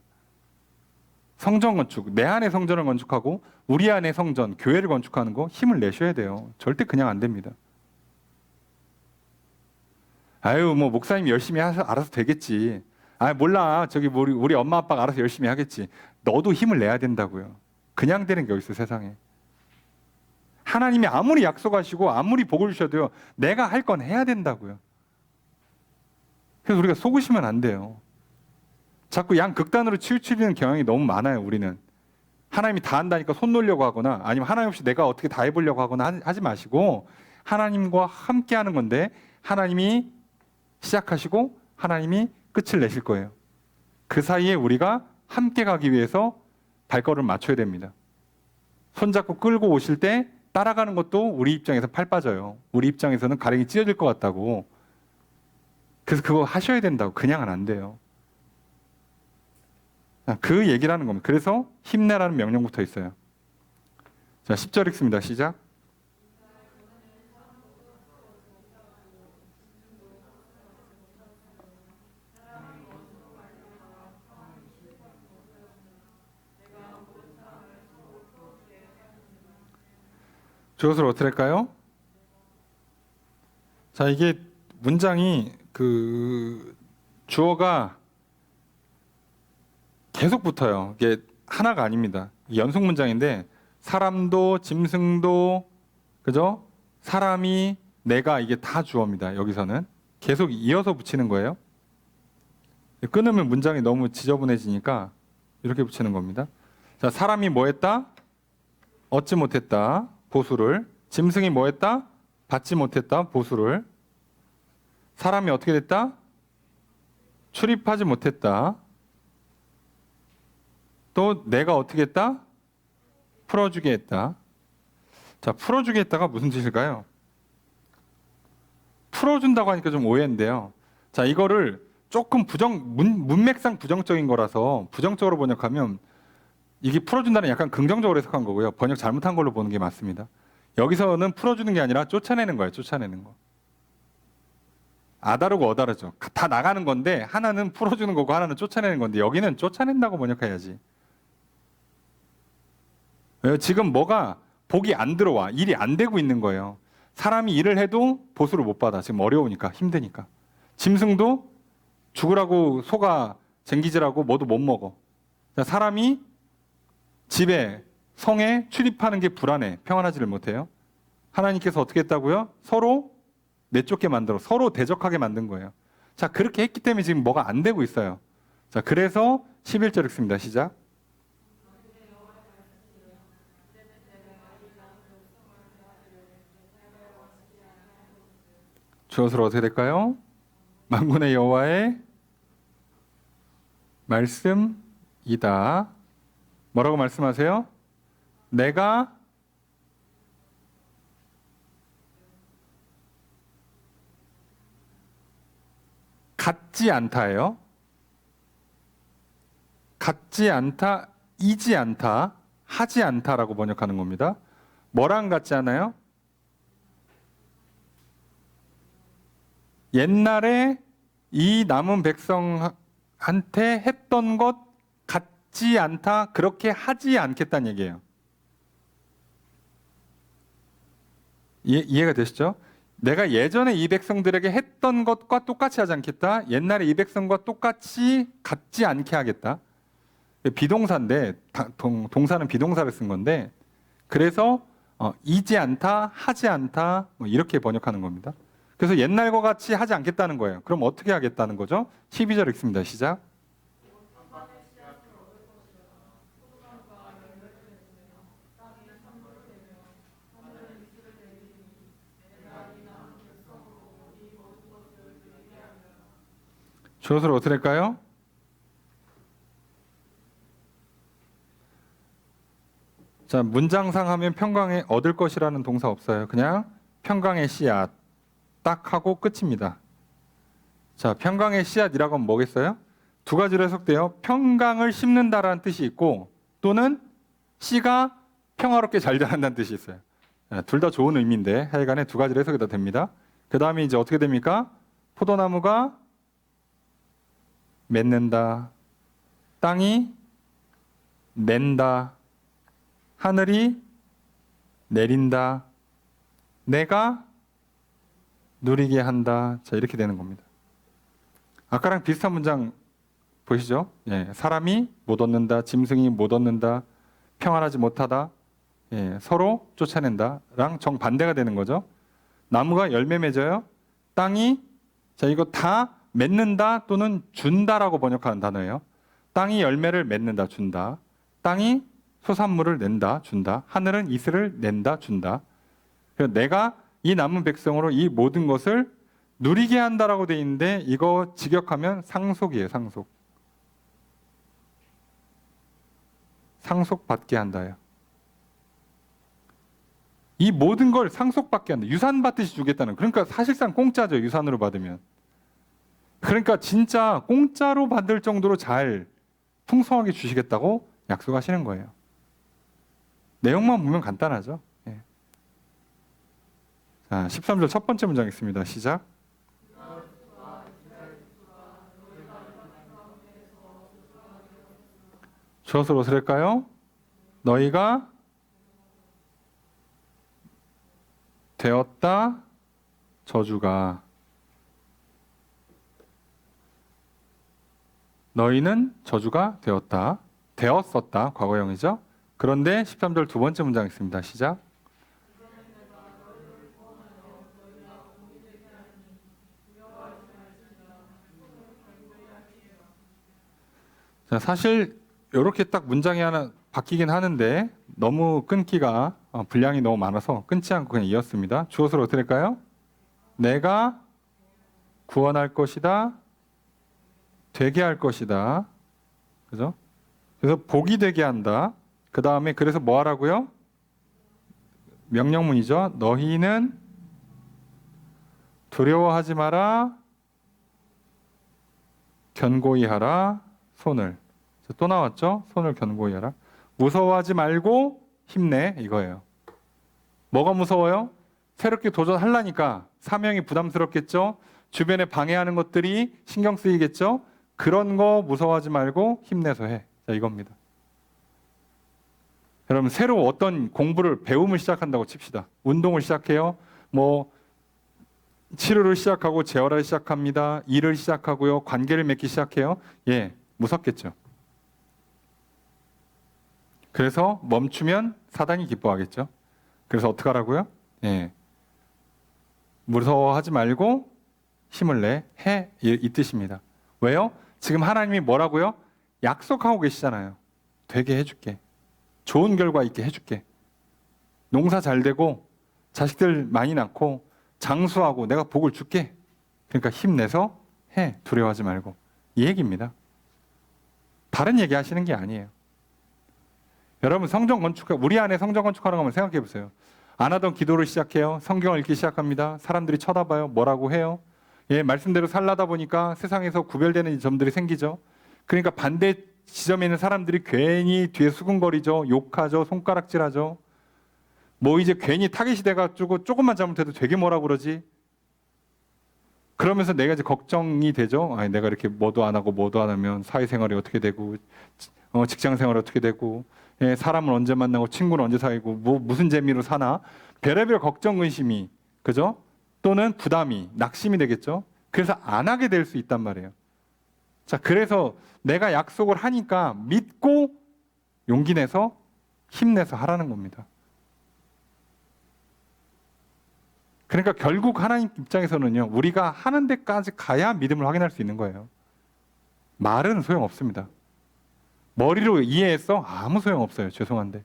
성전 건축, 내 안에 성전을 건축하고 우리 안에 성전, 교회를 건축하는 거 힘을 내셔야 돼요. 절대 그냥 안 됩니다. 아유, 뭐 목사님이 열심히 알아서 되겠지. 아, 몰라. 저기 우리 엄마 아빠가 알아서 열심히 하겠지. 너도 힘을 내야 된다고요. 그냥 되는 게 어디 있어, 세상에. 하나님이 아무리 약속하시고 아무리 복을 주셔도요, 내가 할 건 해야 된다고요. 그래서 우리가 속으시면 안 돼요. 자꾸 양극단으로 치우치는 경향이 너무 많아요. 우리는 하나님이 다 한다니까 손 놓으려고 하거나, 아니면 하나님 없이 내가 어떻게 다 해보려고 하거나 하지 마시고, 하나님과 함께 하는 건데 하나님이 시작하시고 하나님이 끝을 내실 거예요. 그 사이에 우리가 함께 가기 위해서 발걸음을 맞춰야 됩니다. 손잡고 끌고 오실 때 따라가는 것도 우리 입장에서 팔 빠져요. 우리 입장에서는 가랭이 찢어질 것 같다고. 그래서 그거 하셔야 된다고. 그냥은 안 돼요. 그 얘기를 하는 겁니다. 그래서 힘내라는 명령부터 있어요. 자, 10절 읽습니다. 시작. 주어를 어떻게 할까요? 자, 이게 문장이 주어가 계속 붙어요. 이게 하나가 아닙니다. 연속 문장인데 사람도 짐승도, 그죠? 사람이, 내가, 이게 다 주어입니다. 여기서는 계속 이어서 붙이는 거예요. 끊으면 문장이 너무 지저분해지니까 이렇게 붙이는 겁니다. 자, 사람이 뭐 했다? 얻지 못했다. 보수를. 짐승이 뭐 했다? 받지 못했다. 보수를. 사람이 어떻게 됐다? 출입하지 못했다. 또 내가 어떻게 했다? 풀어주게 했다. 자, 풀어주게 했다가 무슨 뜻일까요? 풀어준다고 하니까 좀 오해인데요. 자, 이거를 조금 문맥상 부정적인 거라서 부정적으로 번역하면 이게 풀어준다는 약간 긍정적으로 해석한 거고요. 번역 잘못한 걸로 보는 게 맞습니다. 여기서는 풀어주는 게 아니라 쫓아내는 거예요. 쫓아내는 거. 아다르고 어다르죠. 다 나가는 건데 하나는 풀어주는 거고 하나는 쫓아내는 건데 여기는 쫓아낸다고 번역해야지. 왜요? 지금 뭐가 복이 안 들어와. 일이 안 되고 있는 거예요. 사람이 일을 해도 보수를 못 받아. 지금 어려우니까 힘드니까. 짐승도 죽으라고 소가 쟁기질하고 뭐도 못 먹어. 사람이 집에 성에 출입하는 게 불안해. 평안하지를 못해요. 하나님께서 어떻게 했다고요? 서로 내쫓게 만들어 서로 대적하게 만든 거예요. 자, 그렇게 했기 때문에 지금 뭐가 안 되고 있어요. 자, 그래서 11절 읽습니다. 시작. 주어서로 어떻게 될까요? 만군의 여호와의 말씀이다. 뭐라고 말씀하세요? 내가 같지 않다예요. 같지 않다, 이지 않다, 하지 않다라고 번역하는 겁니다. 뭐랑 같지 않아요? 옛날에 이 남은 백성한테 했던 것 같지 않다, 그렇게 하지 않겠다는 얘기예요. 이해가 되시죠? 내가 예전에 이 백성들에게 했던 것과 똑같이 하지 않겠다. 옛날에 이 백성과 똑같이 같지 않게 하겠다. 비동사인데 동사는 비동사를 쓴 건데 그래서 이지 않다, 하지 않다 뭐 이렇게 번역하는 겁니다. 그래서 옛날과 같이 하지 않겠다는 거예요. 그럼 어떻게 하겠다는 거죠? 12절 읽습니다. 시작. 주어서로 어떻게 될까요? 자, 문장상 하면 평강에 얻을 것이라는 동사 없어요. 그냥 평강의 씨앗 딱 하고 끝입니다. 자, 평강의 씨앗이라고 하면 뭐겠어요? 두 가지로 해석돼요. 평강을 심는다라는 뜻이 있고 또는 씨가 평화롭게 잘 자란다는 뜻이 있어요. 둘 다 좋은 의미인데 하여간에 두 가지로 해석이 다 됩니다. 그 다음에 이제 어떻게 됩니까? 포도나무가 맺는다. 땅이 낸다. 하늘이 내린다. 내가 누리게 한다. 자, 이렇게 되는 겁니다. 아까랑 비슷한 문장 보시죠? 예, 사람이 못 얻는다. 짐승이 못 얻는다. 평안하지 못하다. 예, 서로 쫓아낸다랑 정반대가 되는 거죠. 나무가 열매 맺어요. 땅이 자, 이거 다 맺는다 또는 준다라고 번역하는 단어예요. 땅이 열매를 맺는다, 준다. 땅이 소산물을 낸다, 준다. 하늘은 이슬을 낸다, 준다. 그래서 내가 이 남은 백성으로 이 모든 것을 누리게 한다라고 돼 있는데 이거 직역하면 상속이에요, 상속. 상속받게 한다요. 이 모든 걸 상속받게 한다. 유산 받듯이 주겠다는. 그러니까 사실상 공짜죠, 유산으로 받으면. 그러니까 진짜 공짜로 받을 정도로 잘 풍성하게 주시겠다고 약속하시는 거예요. 내용만 보면 간단하죠. 예. 자, 13절 첫 번째 문장 있습니다. 시작. 주어서로 어떻게 될까요? 너희가 되었다 저주가 너희는 저주가 되었다. 되었었다. 과거형이죠. 그런데 13절 두 번째 문장 있습니다. 시작. 자, 사실 이렇게 딱 문장이 하나 바뀌긴 하는데 너무 끊기가 분량이 너무 많아서 끊지 않고 그냥 이었습니다. 주어서로 어떻게 될까요? 내가 구원할 것이다. 되게 할 것이다. 그죠? 그래서 복이 되게 한다. 그 다음에 그래서 뭐 하라고요? 명령문이죠. 너희는 두려워하지 마라. 견고히 하라. 손을. 또 나왔죠? 손을 견고히 하라. 무서워하지 말고 힘내. 이거예요. 뭐가 무서워요? 새롭게 도전하려니까 사명이 부담스럽겠죠? 주변에 방해하는 것들이 신경 쓰이겠죠? 그런 거 무서워하지 말고 힘내서 해. 자, 이겁니다. 여러분, 새로 어떤 공부를, 배움을 시작한다고 칩시다. 운동을 시작해요. 뭐 치료를 시작하고 재활을 시작합니다. 일을 시작하고요. 관계를 맺기 시작해요. 예, 무섭겠죠. 그래서 멈추면 사단이 기뻐하겠죠. 그래서 어떻게 하라고요? 예, 무서워하지 말고 힘을 내. 해. 이 뜻입니다. 왜요? 지금 하나님이 뭐라고요? 약속하고 계시잖아요. 되게 해줄게. 좋은 결과 있게 해줄게. 농사 잘 되고 자식들 많이 낳고 장수하고 내가 복을 줄게. 그러니까 힘내서 해. 두려워하지 말고. 이 얘기입니다. 다른 얘기 하시는 게 아니에요. 여러분, 성전 건축, 우리 안에 성전 건축하는 거 한번 생각해 보세요. 안 하던 기도를 시작해요. 성경을 읽기 시작합니다. 사람들이 쳐다봐요. 뭐라고 해요? 예, 말씀대로 살라다 보니까 세상에서 구별되는 점들이 생기죠. 그러니까 반대 지점에 있는 사람들이 괜히 뒤에 수근거리죠. 욕하죠. 손가락질하죠. 뭐 이제 괜히 타깃이 돼가지고 조금만 잘못해도 되게 뭐라 그러지. 그러면서 내가 이제 걱정이 되죠. 아니, 내가 이렇게 뭐도 안 하고 뭐도 안 하면 사회생활이 어떻게 되고 직장생활이 어떻게 되고 예, 사람을 언제 만나고 친구는 언제 사귀고 뭐 무슨 재미로 사나. 별의별 걱정, 근심이 그죠? 또는 부담이, 낙심이 되겠죠. 그래서 안 하게 될 수 있단 말이에요. 자, 그래서 내가 약속을 하니까 믿고 용기 내서 힘내서 하라는 겁니다. 그러니까 결국 하나님 입장에서는요, 우리가 하는 데까지 가야 믿음을 확인할 수 있는 거예요. 말은 소용없습니다. 머리로 이해했어? 아무 소용없어요. 죄송한데.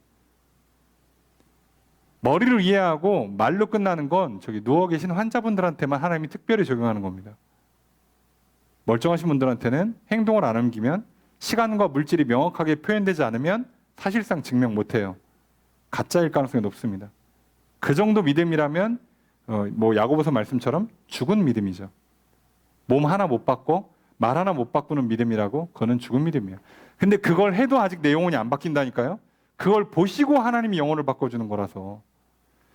머리로 이해하고 말로 끝나는 건 저기 누워 계신 환자분들한테만 하나님이 특별히 적용하는 겁니다. 멀쩡하신 분들한테는 행동을 안 옮기면, 시간과 물질이 명확하게 표현되지 않으면 사실상 증명 못해요. 가짜일 가능성이 높습니다. 그 정도 믿음이라면 뭐 야고보서 말씀처럼 죽은 믿음이죠. 몸 하나 못 바꿔 말 하나 못 바꾸는 믿음이라고, 그거는 죽은 믿음이에요. 근데 그걸 해도 아직 내 영혼이 안 바뀐다니까요. 그걸 보시고 하나님이 영혼을 바꿔주는 거라서.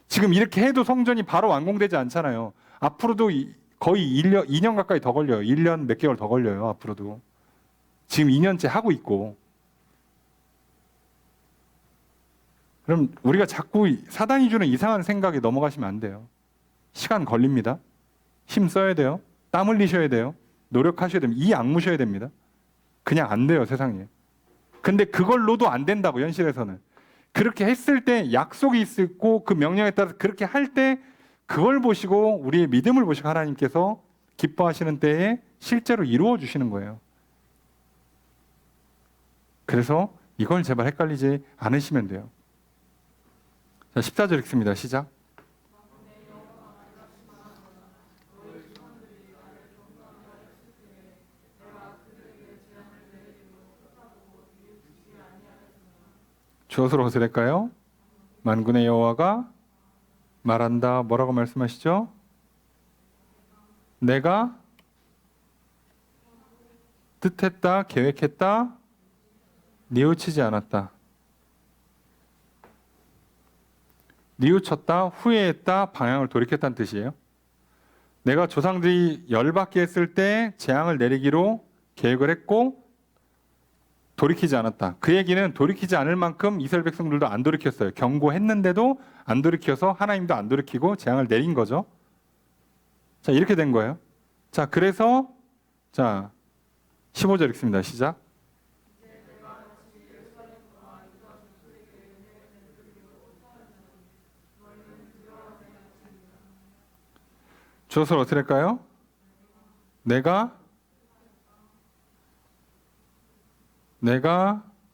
지금 이렇게 해도 성전이 바로 완공되지 않잖아요. 앞으로도 거의 2년 가까이 더 걸려요. 1년 몇 개월 더 걸려요. 앞으로도. 지금 2년째 하고 있고. 그럼 우리가 자꾸 사단이 주는 이상한 생각에 넘어가시면 안 돼요. 시간 걸립니다. 힘 써야 돼요. 땀 흘리셔야 돼요. 노력하셔야 됩니다. 이 악무셔야 됩니다. 그냥 안 돼요, 세상에. 근데 그걸로도 안 된다고, 현실에서는. 그렇게 했을 때 약속이 있고 그 명령에 따라서 그렇게 할 때 그걸 보시고 우리의 믿음을 보시고 하나님께서 기뻐하시는 때에 실제로 이루어 주시는 거예요. 그래서 이걸 제발 헷갈리지 않으시면 돼요. 자, 14절 읽습니다. 시작. 주엇으로 거스릴까요? 만군의 여호와가 말한다. 뭐라고 말씀하시죠? 내가 뜻했다, 계획했다, 뉘우치지 않았다. 뉘우쳤다, 후회했다, 방향을 돌이켰다는 뜻이에요. 내가 조상들이 열받게 했을 때 재앙을 내리기로 계획을 했고 돌이키지 않았다. 그 얘기는 돌이키지 않을 만큼 이스라엘 백성들도 안 돌이켰어요. 경고했는데도 안 돌이켜서 하나님도 안 돌이키고 재앙을 내린 거죠. 자, 이렇게 된 거예요. 자, 그래서 자 15절 읽습니다. 시작. 주어서 어떻게 할까요? 내가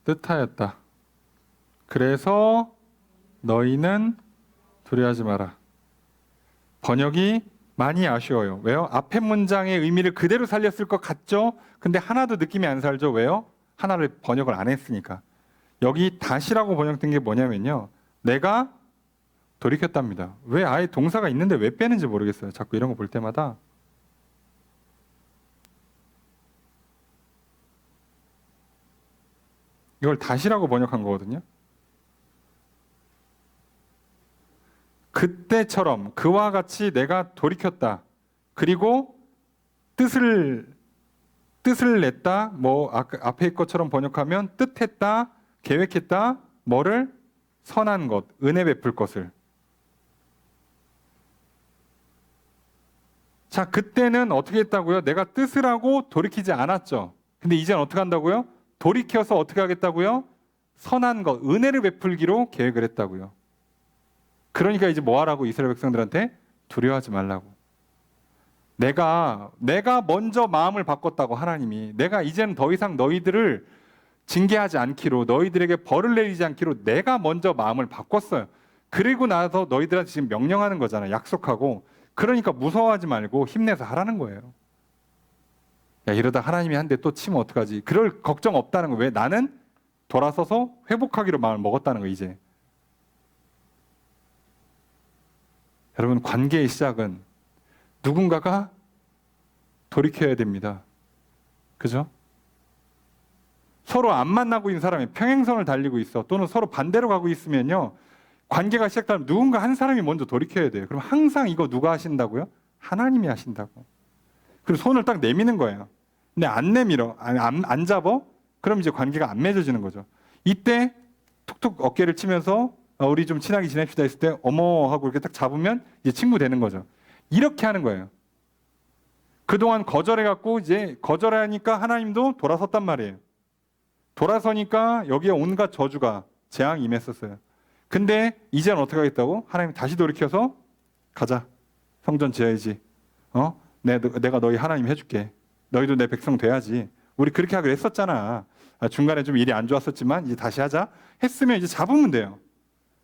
뜻하였다. 그래서 너희는 두려워하지 마라. 번역이 많이 아쉬워요. 왜요? 앞에 문장의 의미를 그대로 살렸을 것 같죠? 근데 하나도 느낌이 안 살죠. 왜요? 하나를 번역을 안 했으니까. 여기 다시라고 번역된 게 뭐냐면요. 내가 돌이켰답니다. 왜 아예 동사가 있는데 왜 빼는지 모르겠어요. 자꾸 이런 거 볼 때마다. 이걸 다시라고 번역한 거거든요. 그때처럼 그와 같이 내가 돌이켰다. 그리고 뜻을 냈다. 뭐 앞에 것처럼 번역하면 뜻했다, 계획했다. 뭐를? 선한 것, 은혜 베풀 것을. 자, 그때는 어떻게 했다고요? 내가 뜻을 하고 돌이키지 않았죠. 근데 이제는 어떻게 한다고요? 돌이켜서 어떻게 하겠다고요? 선한 것, 은혜를 베풀기로 계획을 했다고요. 그러니까 이제 뭐 하라고 이스라엘 백성들한테? 두려워하지 말라고. 내가 먼저 마음을 바꿨다고 하나님이. 내가 이제는 더 이상 너희들을 징계하지 않기로, 너희들에게 벌을 내리지 않기로 내가 먼저 마음을 바꿨어요. 그리고 나서 너희들한테 지금 명령하는 거잖아. 약속하고. 그러니까 무서워하지 말고 힘내서 하라는 거예요. 야, 이러다 하나님이 한 대 또 치면 어떡하지? 그럴 걱정 없다는 거예요. 왜? 나는 돌아서서 회복하기로 마음을 먹었다는 거예요, 이제. 여러분, 관계의 시작은 누군가가 돌이켜야 됩니다. 그죠? 서로 안 만나고 있는 사람이 평행선을 달리고 있어. 또는 서로 반대로 가고 있으면요. 관계가 시작되면 누군가 한 사람이 먼저 돌이켜야 돼요. 그럼 항상 이거 누가 하신다고요? 하나님이 하신다고. 그리고 손을 딱 내미는 거예요. 근데 안 내밀어, 안 잡어? 그럼 이제 관계가 안 맺어지는 거죠. 이때 툭툭 어깨를 치면서 우리 좀 친하게 지냅시다 했을 때 어머 하고 이렇게 딱 잡으면 이제 친구 되는 거죠. 이렇게 하는 거예요. 그동안 거절해갖고 이제 거절하니까 하나님도 돌아섰단 말이에요. 돌아서니까 여기에 온갖 저주가 재앙이 임했었어요. 근데 이제는 어떻게 하겠다고? 하나님 다시 돌이켜서 가자. 성전 지어야지. 내가 너희 하나님 해줄게. 너희도 내 백성 돼야지. 우리 그렇게 하기로 했었잖아. 중간에 좀 일이 안 좋았었지만 이제 다시 하자. 했으면 이제 잡으면 돼요.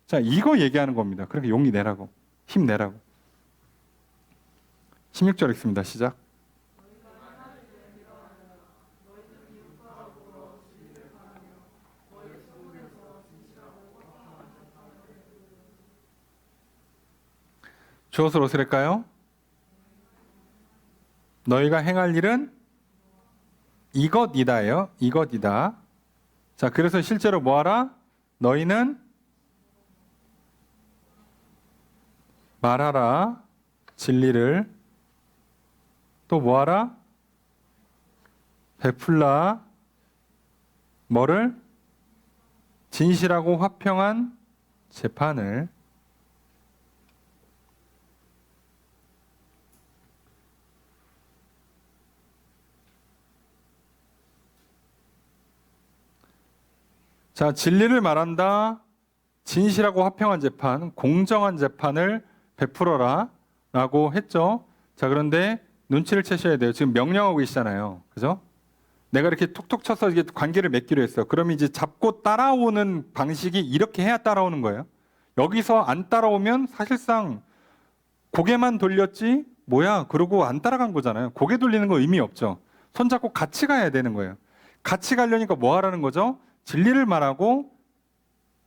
자, 이거 얘기하는 겁니다. 그러니까 용기 내라고. 힘 내라고. 16절 읽습니다. 시작. 주엇을 옷을할까요? 너희가 행할 일은 이것이다예요. 이것이다. 자, 그래서 실제로 뭐하라? 너희는 말하라. 진리를. 또 뭐하라? 베풀라. 뭐를? 진실하고 화평한 재판을. 자, 진리를 말한다. 진실하고 화평한 재판, 공정한 재판을 베풀어라 라고 했죠. 자, 그런데 눈치를 채셔야 돼요. 지금 명령하고 계시잖아요. 그죠? 내가 이렇게 툭툭 쳐서 이게 관계를 맺기로 했어. 그러면 이제 잡고 따라오는 방식이 이렇게 해야 따라오는 거예요. 여기서 안 따라오면 사실상 고개만 돌렸지 뭐야 그러고 안 따라간 거잖아요. 고개 돌리는 거 의미 없죠. 손잡고 같이 가야 되는 거예요. 같이 가려니까 뭐 하라는 거죠? 진리를 말하고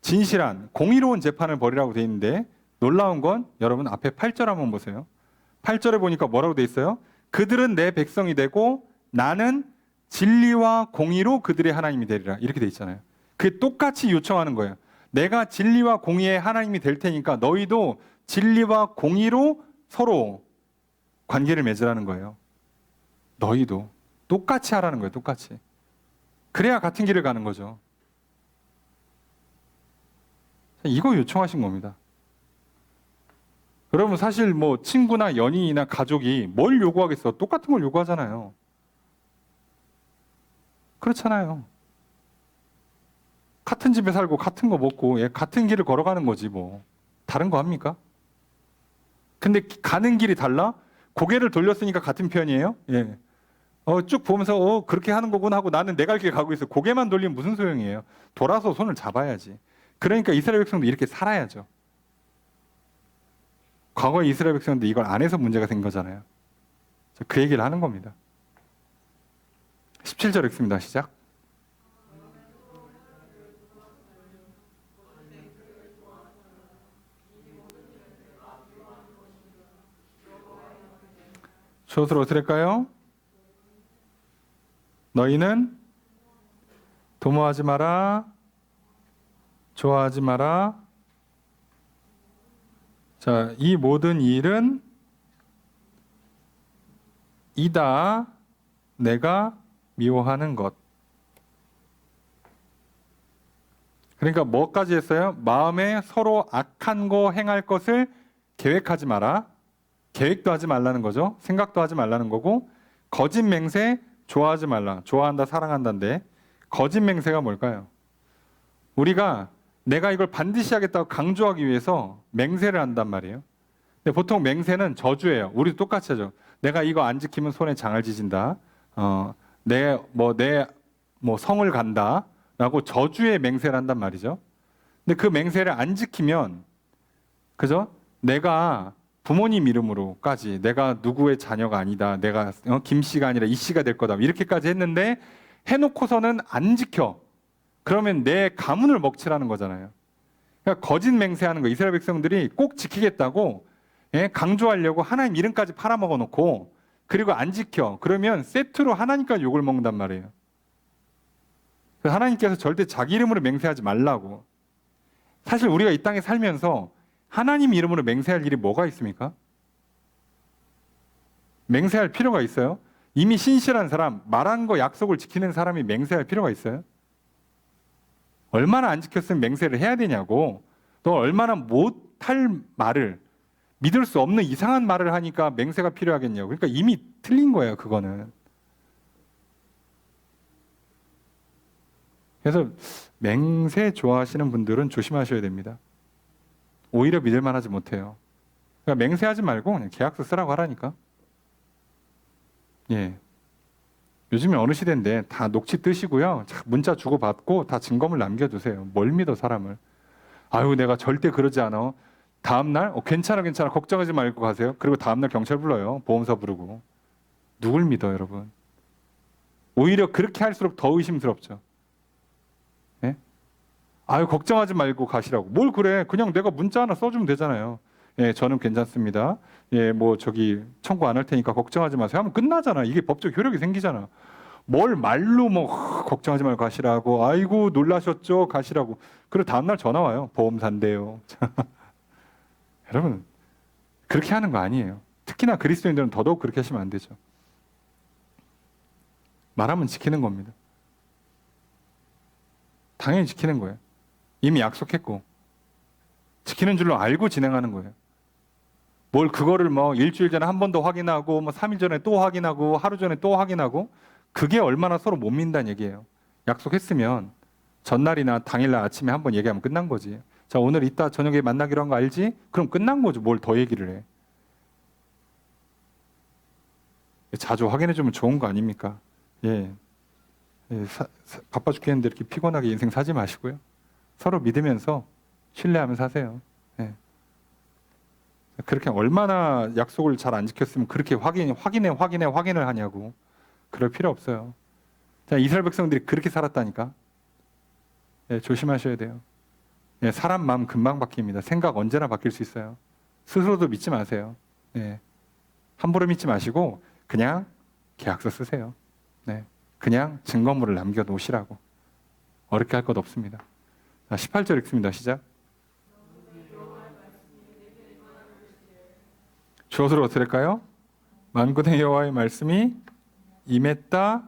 진실한 공의로운 재판을 벌이라고 돼 있는데 놀라운 건 여러분 앞에 8절 한번 보세요. 8절에 보니까 뭐라고 돼 있어요? 그들은 내 백성이 되고 나는 진리와 공의로 그들의 하나님이 되리라. 이렇게 돼 있잖아요. 그게 똑같이 요청하는 거예요. 내가 진리와 공의의 하나님이 될 테니까 너희도 진리와 공의로 서로 관계를 맺으라는 거예요. 너희도 똑같이 하라는 거예요. 똑같이. 그래야 같은 길을 가는 거죠. 이거 요청하신 겁니다. 여러분 사실 뭐 친구나 연인이나 가족이 뭘 요구하겠어? 똑같은 걸 요구하잖아요. 그렇잖아요. 같은 집에 살고 같은 거 먹고 같은 길을 걸어가는 거지 뭐. 다른 거 합니까? 근데 가는 길이 달라? 고개를 돌렸으니까 같은 편이에요? 예. 쭉 보면서 그렇게 하는 거구나 하고 나는 내 갈 길 가고 있어. 고개만 돌리면 무슨 소용이에요? 돌아서 손을 잡아야지. 그러니까 이스라엘 백성도 이렇게 살아야죠. 과거에 이스라엘 백성도 이걸 안 해서 문제가 된 거잖아요. 그 얘기를 하는 겁니다. 17절 읽습니다. 시작. 주어를 어떻게 할까요? 너희는 도모하지 마라, 좋아하지 마라. 자, 이 모든 일은 이다 내가 미워하는 것. 그러니까 뭐까지 했어요? 마음에 서로 악한 거 행할 것을 계획하지 마라. 계획도 하지 말라는 거죠. 생각도 하지 말라는 거고, 거짓 맹세 좋아하지 말라. 좋아한다, 사랑한다인데 거짓 맹세가 뭘까요? 우리가 내가 이걸 반드시 하겠다고 강조하기 위해서 맹세를 한단 말이에요. 근데 보통 맹세는 저주예요. 우리도 똑같이 하죠. 내가 이거 안 지키면 손에 장을 지진다. 내 성을 간다라고 저주의 맹세를 한단 말이죠. 근데 그 맹세를 안 지키면, 그죠? 내가 부모님 이름으로까지 내가 누구의 자녀가 아니다. 내가 김 씨가 아니라 이 씨가 될 거다. 이렇게까지 했는데 해놓고서는 안 지켜. 그러면 내 가문을 먹칠하는 거잖아요. 그러니까 거짓 맹세하는 거, 이스라엘 백성들이 꼭 지키겠다고 강조하려고 하나님 이름까지 팔아먹어 놓고, 그리고 안 지켜. 그러면 세트로 하나님까지 욕을 먹는단 말이에요. 그래서 하나님께서 절대 자기 이름으로 맹세하지 말라고. 사실 우리가 이 땅에 살면서 하나님 이름으로 맹세할 일이 뭐가 있습니까? 맹세할 필요가 있어요? 이미 신실한 사람, 말한 거 약속을 지키는 사람이 맹세할 필요가 있어요? 얼마나 안 지켰으면 맹세를 해야 되냐고. 너 얼마나 못할 말을, 믿을 수 없는 이상한 말을 하니까 맹세가 필요하겠냐고. 그러니까 이미 틀린 거예요, 그거는. 그래서 맹세 좋아하시는 분들은 조심하셔야 됩니다. 오히려 믿을 만하지 못해요. 그러니까 맹세하지 말고 그냥 계약서 쓰라고 하라니까. 예. 요즘에 어느 시대인데 다 녹취 뜨시고요. 문자 주고받고 다 증거물 남겨두세요. 뭘 믿어, 사람을. 아유, 내가 절대 그러지 않아. 다음날 괜찮아 걱정하지 말고 가세요. 그리고 다음날 경찰 불러요. 보험사 부르고. 누굴 믿어, 여러분? 오히려 그렇게 할수록 더 의심스럽죠. 예? 아유, 걱정하지 말고 가시라고. 뭘 그래? 그냥 내가 문자 하나 써주면 되잖아요. 예, 저는 괜찮습니다. 예, 청구 안 할 테니까 걱정하지 마세요. 하면 끝나잖아. 이게 법적 효력이 생기잖아. 뭘 말로 걱정하지 말고 가시라고. 아이고, 놀라셨죠? 가시라고. 그리고 다음날 전화 와요. 보험사인데요. 여러분, 그렇게 하는 거 아니에요. 특히나 그리스도인들은 더더욱 그렇게 하시면 안 되죠. 말하면 지키는 겁니다. 당연히 지키는 거예요. 이미 약속했고 지키는 줄로 알고 진행하는 거예요. 뭘 그거를 일주일 전에 한 번 더 확인하고 3일 전에 또 확인하고 하루 전에 또 확인하고, 그게 얼마나 서로 못 믿는다는 얘기예요. 약속했으면 전날이나 당일날 아침에 한 번 얘기하면 끝난 거지. 자, 오늘 이따 저녁에 만나기로 한 거 알지? 그럼 끝난 거죠. 뭘 더 얘기를 해. 자주 확인해주면 좋은 거 아닙니까? 예. 바빠 죽겠는데 이렇게 피곤하게 인생 사지 마시고요. 서로 믿으면서 신뢰하면서 사세요. 예. 그렇게 얼마나 약속을 잘 안 지켰으면 그렇게 확인을 하냐고. 그럴 필요 없어요. 자, 이스라엘 백성들이 그렇게 살았다니까. 예, 조심하셔야 돼요. 예, 사람 마음 금방 바뀝니다. 생각 언제나 바뀔 수 있어요. 스스로도 믿지 마세요. 예, 함부로 믿지 마시고 그냥 계약서 쓰세요. 네, 그냥 증거물을 남겨놓으시라고. 어렵게 할 것 없습니다. 자, 18절 읽습니다. 시작. 주어로 어떻게 할까요? 만군의 여호와의 말씀이 임했다.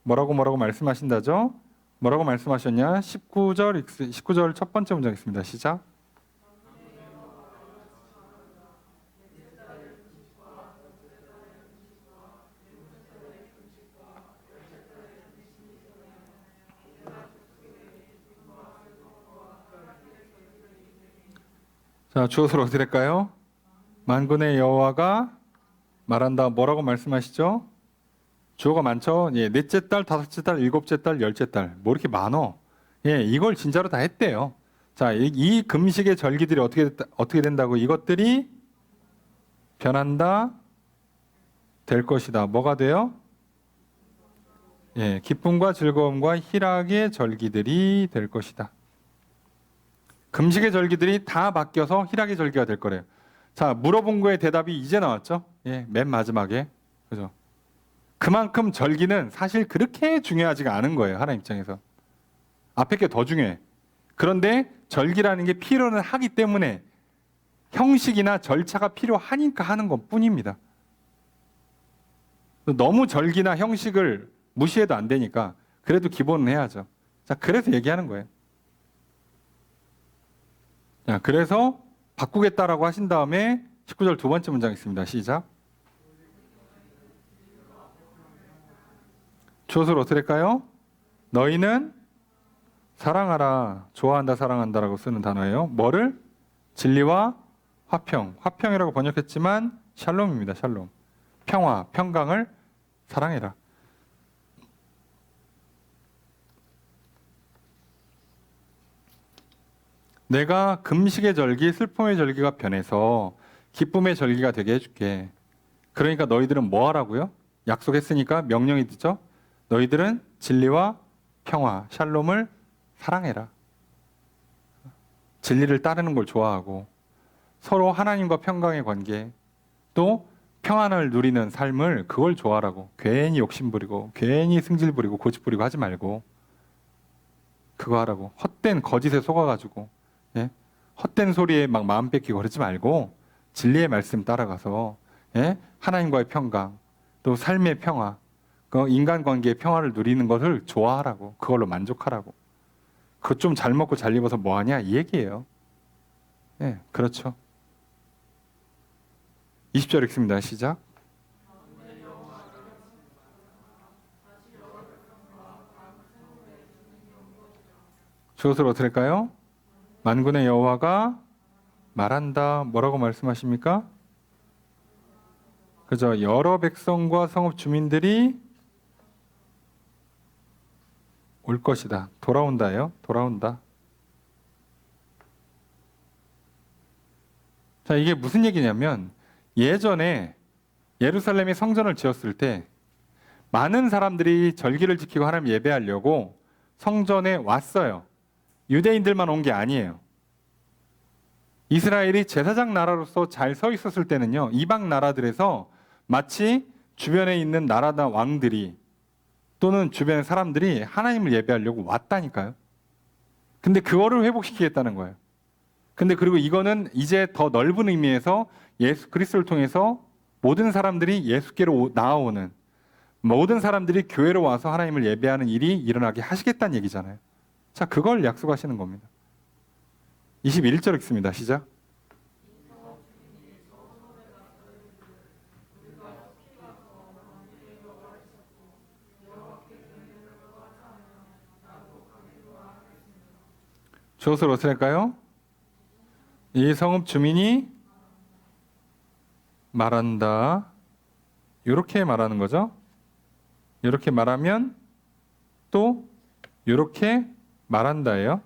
뭐라고 말씀하신다죠? 뭐라고 말씀하셨냐? 19절 첫 번째 문장 있습니다. 시작. 자, 주어로 어떻게 될까요? 만군의 여호와가 말한다. 뭐라고 말씀하시죠? 주어가 많죠? 예, 넷째 달, 다섯째 달, 일곱째 달, 열째 달. 뭐 이렇게 많어? 예, 이걸 진짜로 다 했대요. 자, 이 금식의 절기들이 어떻게 된다고? 이것들이 변한다, 될 것이다. 뭐가 돼요? 예, 기쁨과 즐거움과 희락의 절기들이 될 것이다. 금식의 절기들이 다 바뀌어서 희락의 절기가 될 거래요. 자, 물어본 거에 대답이 이제 나왔죠? 예, 맨 마지막에. 그죠? 그만큼 절기는 사실 그렇게 중요하지가 않은 거예요. 하나님 입장에서. 앞에 게 더 중요해. 그런데 절기라는 게 필요는 하기 때문에 형식이나 절차가 필요하니까 하는 것 뿐입니다. 너무 절기나 형식을 무시해도 안 되니까 그래도 기본은 해야죠. 자, 그래서 얘기하는 거예요. 자, 그래서 바꾸겠다라고 하신 다음에 19절 두 번째 문장 있습니다. 시작. 주어를 어떻게 할까요? 너희는 사랑하라, 좋아한다, 사랑한다라고 쓰는 단어예요. 뭐를? 진리와 화평. 화평이라고 번역했지만 샬롬입니다. 샬롬. 평화, 평강을 사랑해라. 내가 금식의 절기, 슬픔의 절기가 변해서 기쁨의 절기가 되게 해줄게. 그러니까 너희들은 뭐 하라고요? 약속했으니까 명령이 되죠? 너희들은 진리와 평화, 샬롬을 사랑해라. 진리를 따르는 걸 좋아하고 서로 하나님과 평강의 관계, 또 평안을 누리는 삶을 그걸 좋아하라고. 괜히 욕심 부리고 괜히 승질 부리고 고집 부리고 하지 말고 그거 하라고. 헛된 거짓에 속아가지고 예? 헛된 소리에 막 마음 뺏기고 그러지 말고 진리의 말씀 따라가서 예? 하나님과의 평강, 또 삶의 평화, 그 인간관계의 평화를 누리는 것을 좋아하라고. 그걸로 만족하라고. 그거 좀 잘 먹고 잘 입어서 뭐하냐 이 얘기예요. 예, 그렇죠. 20절 읽습니다. 시작. 주어를 어떻게 할까요? 만군의 여호와가 말한다. 뭐라고 말씀하십니까? 그죠? 여러 백성과 성읍 주민들이 올 것이다. 돌아온다예요. 돌아온다. 자, 이게 무슨 얘기냐면 예전에 예루살렘에 성전을 지었을 때 많은 사람들이 절기를 지키고 하나님 예배하려고 성전에 왔어요. 유대인들만 온 게 아니에요. 이스라엘이 제사장 나라로서 잘 서 있었을 때는요, 이방 나라들에서 마치 주변에 있는 나라나 왕들이 또는 주변의 사람들이 하나님을 예배하려고 왔다니까요. 근데 그거를 회복시키겠다는 거예요. 근데 그리고 이거는 이제 더 넓은 의미에서 예수 그리스도를 통해서 모든 사람들이 예수께로 나아오는, 모든 사람들이 교회로 와서 하나님을 예배하는 일이 일어나게 하시겠다는 얘기잖아요. 자, 그걸 약속하시는 겁니다. 21절 읽습니다. 시작. 주어를 어떻게 할까요? 이 성읍 주민이 말한다. 이렇게 말하는 거죠. 이렇게 말하면 또 이렇게 말한다예요.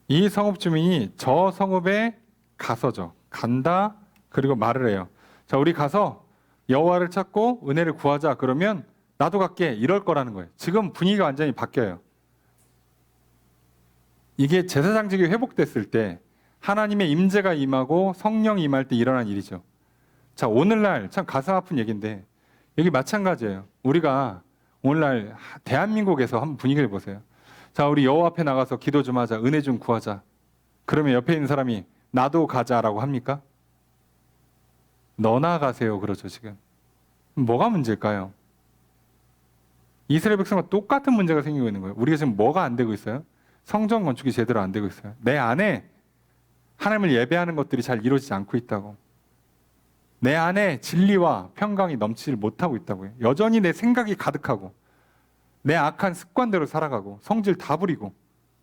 이 성읍 주민이 저 성읍에 가서죠. 간다. 그리고 말을 해요. 자, 우리 가서 여호와를 찾고 은혜를 구하자. 그러면 나도 갈게. 이럴 거라는 거예요. 지금 분위기가 완전히 바뀌어요. 이게 제사장직이 회복됐을 때 하나님의 임재가 임하고 성령이 임할 때 일어난 일이죠. 자, 오늘날 참 가슴 아픈 얘기인데 여기 마찬가지예요. 우리가 오늘날 대한민국에서 한번 분위기를 보세요. 자, 우리 여호와 앞에 나가서 기도 좀 하자. 은혜 좀 구하자. 그러면 옆에 있는 사람이 나도 가자라고 합니까? 너나 가세요 그러죠 지금. 뭐가 문제일까요? 이스라엘 백성과 똑같은 문제가 생기고 있는 거예요. 우리가 지금 뭐가 안 되고 있어요? 성전 건축이 제대로 안 되고 있어요. 내 안에 하나님을 예배하는 것들이 잘 이루어지지 않고 있다고. 내 안에 진리와 평강이 넘치지 못하고 있다고요. 여전히 내 생각이 가득하고 내 악한 습관대로 살아가고 성질 다 부리고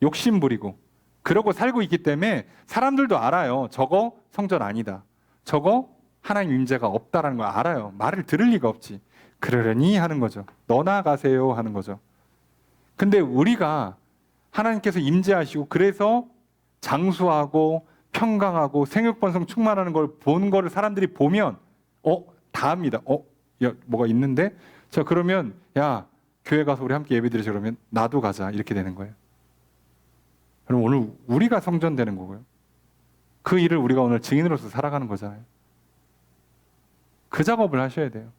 욕심 부리고 그러고 살고 있기 때문에 사람들도 알아요. 저거 성전 아니다. 저거 하나님 임재가 없다라는 걸 알아요. 말을 들을 리가 없지. 그러려니 하는 거죠. 너나 가세요 하는 거죠. 근데 우리가 하나님께서 임재하시고 그래서 장수하고 평강하고 생육번성 충만하는 걸 본 거를 사람들이 보면 다 합니다. 야, 뭐가 있는데? 자, 그러면 야, 교회 가서 우리 함께 예배드리자. 그러면 나도 가자. 이렇게 되는 거예요. 그럼 오늘 우리가 성전되는 거고요. 그 일을 우리가 오늘 증인으로서 살아가는 거잖아요. 그 작업을 하셔야 돼요.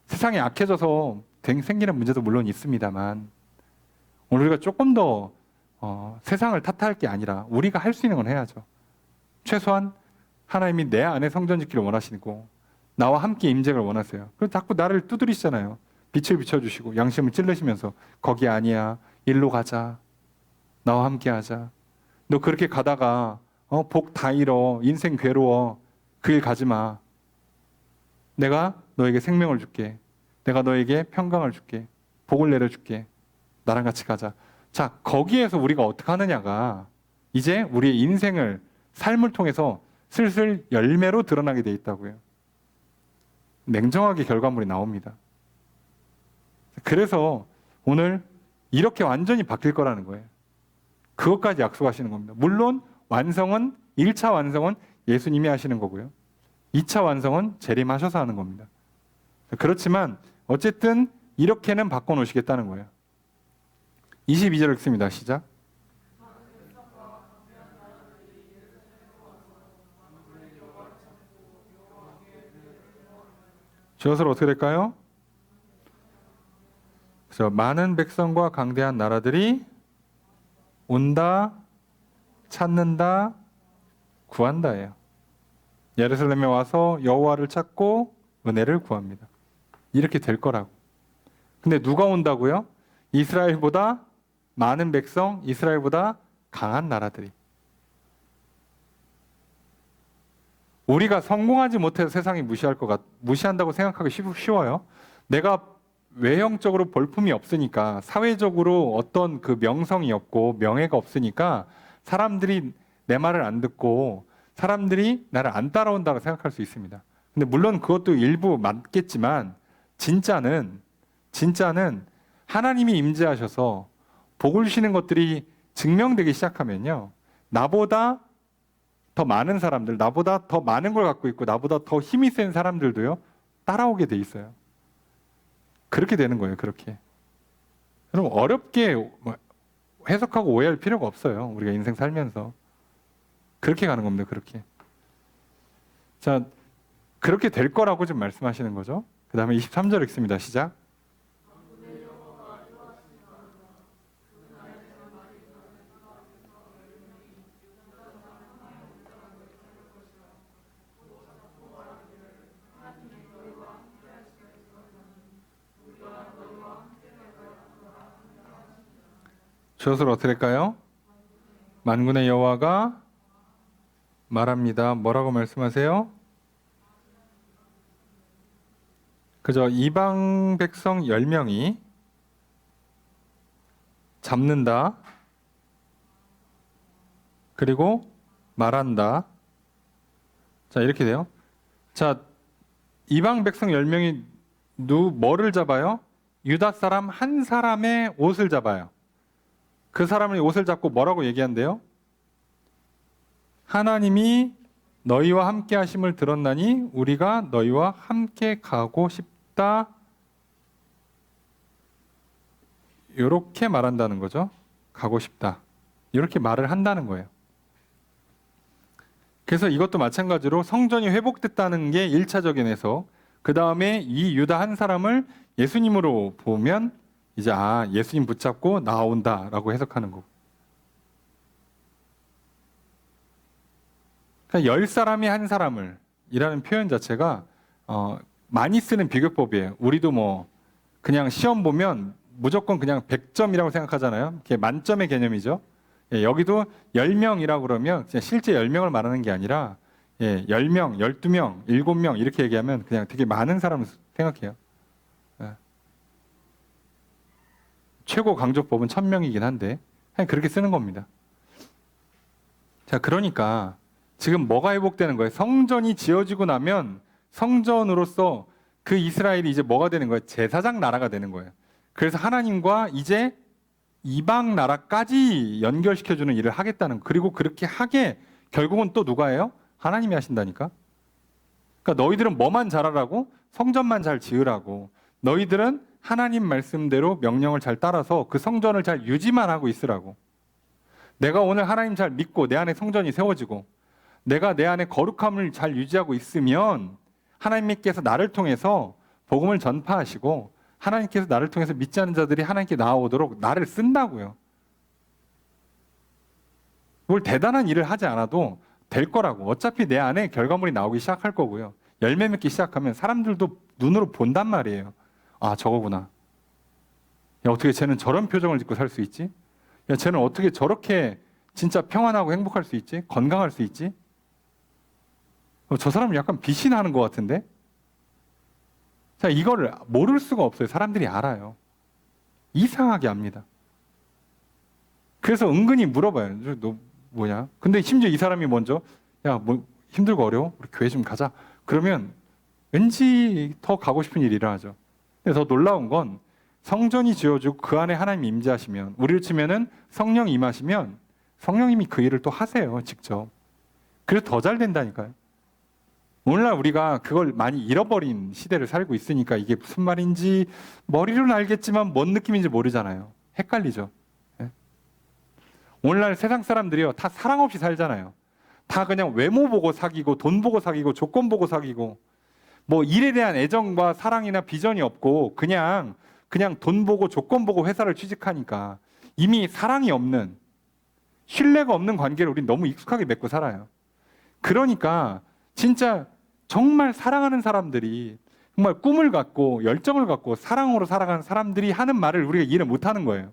세상이 악해져서 생기는 문제도 물론 있습니다만 오늘 우리가 조금 더 세상을 탓할 게 아니라 우리가 할 수 있는 건 해야죠. 최소한 하나님이 내 안에 성전 짓기를 원하시고 나와 함께 임재를 원하세요. 그래서 자꾸 나를 두드리시잖아요. 빛을 비춰주시고 양심을 찔르시면서 거기 아니야. 일로 가자. 나와 함께 하자. 너 그렇게 가다가 복 다 잃어. 인생 괴로워. 그 길 가지 마. 내가 너에게 생명을 줄게. 내가 너에게 평강을 줄게. 복을 내려줄게. 나랑 같이 가자. 자, 거기에서 우리가 어떻게 하느냐가 이제 우리의 인생을 삶을 통해서 슬슬 열매로 드러나게 돼 있다고요. 냉정하게 결과물이 나옵니다. 그래서 오늘 이렇게 완전히 바뀔 거라는 거예요. 그것까지 약속하시는 겁니다. 물론 완성은 1차 완성은 예수님이 하시는 거고요. 2차 완성은 재림하셔서 하는 겁니다. 그렇지만 어쨌든 이렇게는 바꿔놓으시겠다는 거예요. 22절 읽습니다. 시작. 주어서 어떻게 될까요? 그래서 많은 백성과 강대한 나라들이 온다, 찾는다, 구한다예요. 예루살렘에 와서 여호와를 찾고 은혜를 구합니다. 이렇게 될 거라고. 근데 누가 온다고요? 이스라엘보다 많은 백성, 이스라엘보다 강한 나라들이. 우리가 성공하지 못해서 세상이 무시한다고 생각하기 쉬워요. 내가 외형적으로 볼품이 없으니까, 사회적으로 어떤 그 명성이 없고 명예가 없으니까 사람들이 내 말을 안 듣고 사람들이 나를 안 따라온다고 생각할 수 있습니다. 근데 물론 그것도 일부 맞겠지만 진짜는 하나님이 임재하셔서 복을 주시는 것들이 증명되기 시작하면요, 나보다 더 많은 사람들, 나보다 더 많은 걸 갖고 있고 나보다 더 힘이 센 사람들도요 따라오게 돼 있어요. 그렇게 되는 거예요. 그렇게. 그럼 어렵게 해석하고 오해할 필요가 없어요. 우리가 인생 살면서 그렇게 가는 겁니다. 그렇게. 자, 그렇게 될 거라고 지금 말씀하시는 거죠. 그 다음에 23절 읽습니다. 시작. 주어서를 어떻게 될까요? 만군의 여호와가 말합니다. 뭐라고 말씀하세요? 그저 이방 백성 10명이 잡는다. 그리고 말한다. 자, 이렇게 돼요. 자, 이방 백성 10명이 뭐를 잡아요? 유다 사람 한 사람의 옷을 잡아요. 그 사람의 옷을 잡고 뭐라고 얘기한대요? 하나님이 너희와 함께 하심을 들었나니 우리가 너희와 함께 가고 싶다. 이렇게 말한다는 거죠. 가고 싶다. 이렇게 말을 한다는 거예요. 그래서 이것도 마찬가지로 성전이 회복됐다는 게 1차적인 해석. 그 다음에 이 유다 한 사람을 예수님으로 보면 이제 예수님 붙잡고 나온다라고 해석하는 거고. 그러니까 10사람이 한 사람을 이라는 표현 자체가 많이 쓰는 비교법이에요. 우리도 그냥 시험 보면 무조건 그냥 100점이라고 생각하잖아요. 그게 만점의 개념이죠. 예, 여기도 10명이라고 그러면 그냥 실제 10명을 말하는 게 아니라 10명, 12명, 7명 이렇게 얘기하면 그냥 되게 많은 사람을 생각해요. 예. 최고 강조법은 1000명이긴 한데 그냥 그렇게 쓰는 겁니다. 자, 그러니까 지금 뭐가 회복되는 거예요? 성전이 지어지고 나면 성전으로서 그 이스라엘이 이제 뭐가 되는 거예요? 제사장 나라가 되는 거예요. 그래서 하나님과 이제 이방 나라까지 연결시켜주는 일을 하겠다는 거. 그리고 그렇게 하게 결국은 또 누가 해요? 하나님이 하신다니까. 그러니까 너희들은 뭐만 잘하라고? 성전만 잘 지으라고. 너희들은 하나님 말씀대로 명령을 잘 따라서 그 성전을 잘 유지만 하고 있으라고. 내가 오늘 하나님 잘 믿고 내 안에 성전이 세워지고 내가 내 안에 거룩함을 잘 유지하고 있으면 하나님께서 나를 통해서 복음을 전파하시고 하나님께서 나를 통해서 믿지 않는 자들이 하나님께 나아오도록 나를 쓴다고요. 뭘 대단한 일을 하지 않아도 될 거라고. 어차피 내 안에 결과물이 나오기 시작할 거고요. 열매 맺기 시작하면 사람들도 눈으로 본단 말이에요. 아, 저거구나. 야, 어떻게 쟤는 저런 표정을 짓고 살 수 있지? 야, 쟤는 어떻게 저렇게 진짜 평안하고 행복할 수 있지? 건강할 수 있지? 저 사람은 약간 빛이 나는 것 같은데? 자, 이걸 모를 수가 없어요. 사람들이 알아요. 이상하게 압니다. 그래서 은근히 물어봐요. 너 뭐냐? 근데 심지어 이 사람이 먼저 야, 뭐 힘들고 어려워? 우리 교회 좀 가자. 그러면 왠지 더 가고 싶은 일이 일어나죠. 근데 더 놀라운 건 성전이 지어지고 그 안에 하나님이 임재하시면, 우리를 치면은 성령 임하시면 성령님이 그 일을 또 하세요. 직접. 그래서 더 잘 된다니까요. 오늘날 우리가 그걸 많이 잃어버린 시대를 살고 있으니까 이게 무슨 말인지 머리로는 알겠지만 뭔 느낌인지 모르잖아요. 헷갈리죠. 예? 오늘날 세상 사람들이요, 다 사랑 없이 살잖아요. 다 그냥 외모 보고 사귀고 돈 보고 사귀고 조건 보고 사귀고 뭐 일에 대한 애정과 사랑이나 비전이 없고 그냥 돈 보고 조건 보고 회사를 취직하니까 이미 사랑이 없는, 신뢰가 없는 관계를 우린 너무 익숙하게 맺고 살아요. 그러니까 진짜 정말 사랑하는 사람들이, 정말 꿈을 갖고 열정을 갖고 사랑으로 살아가는 사람들이 하는 말을 우리가 이해를 못하는 거예요.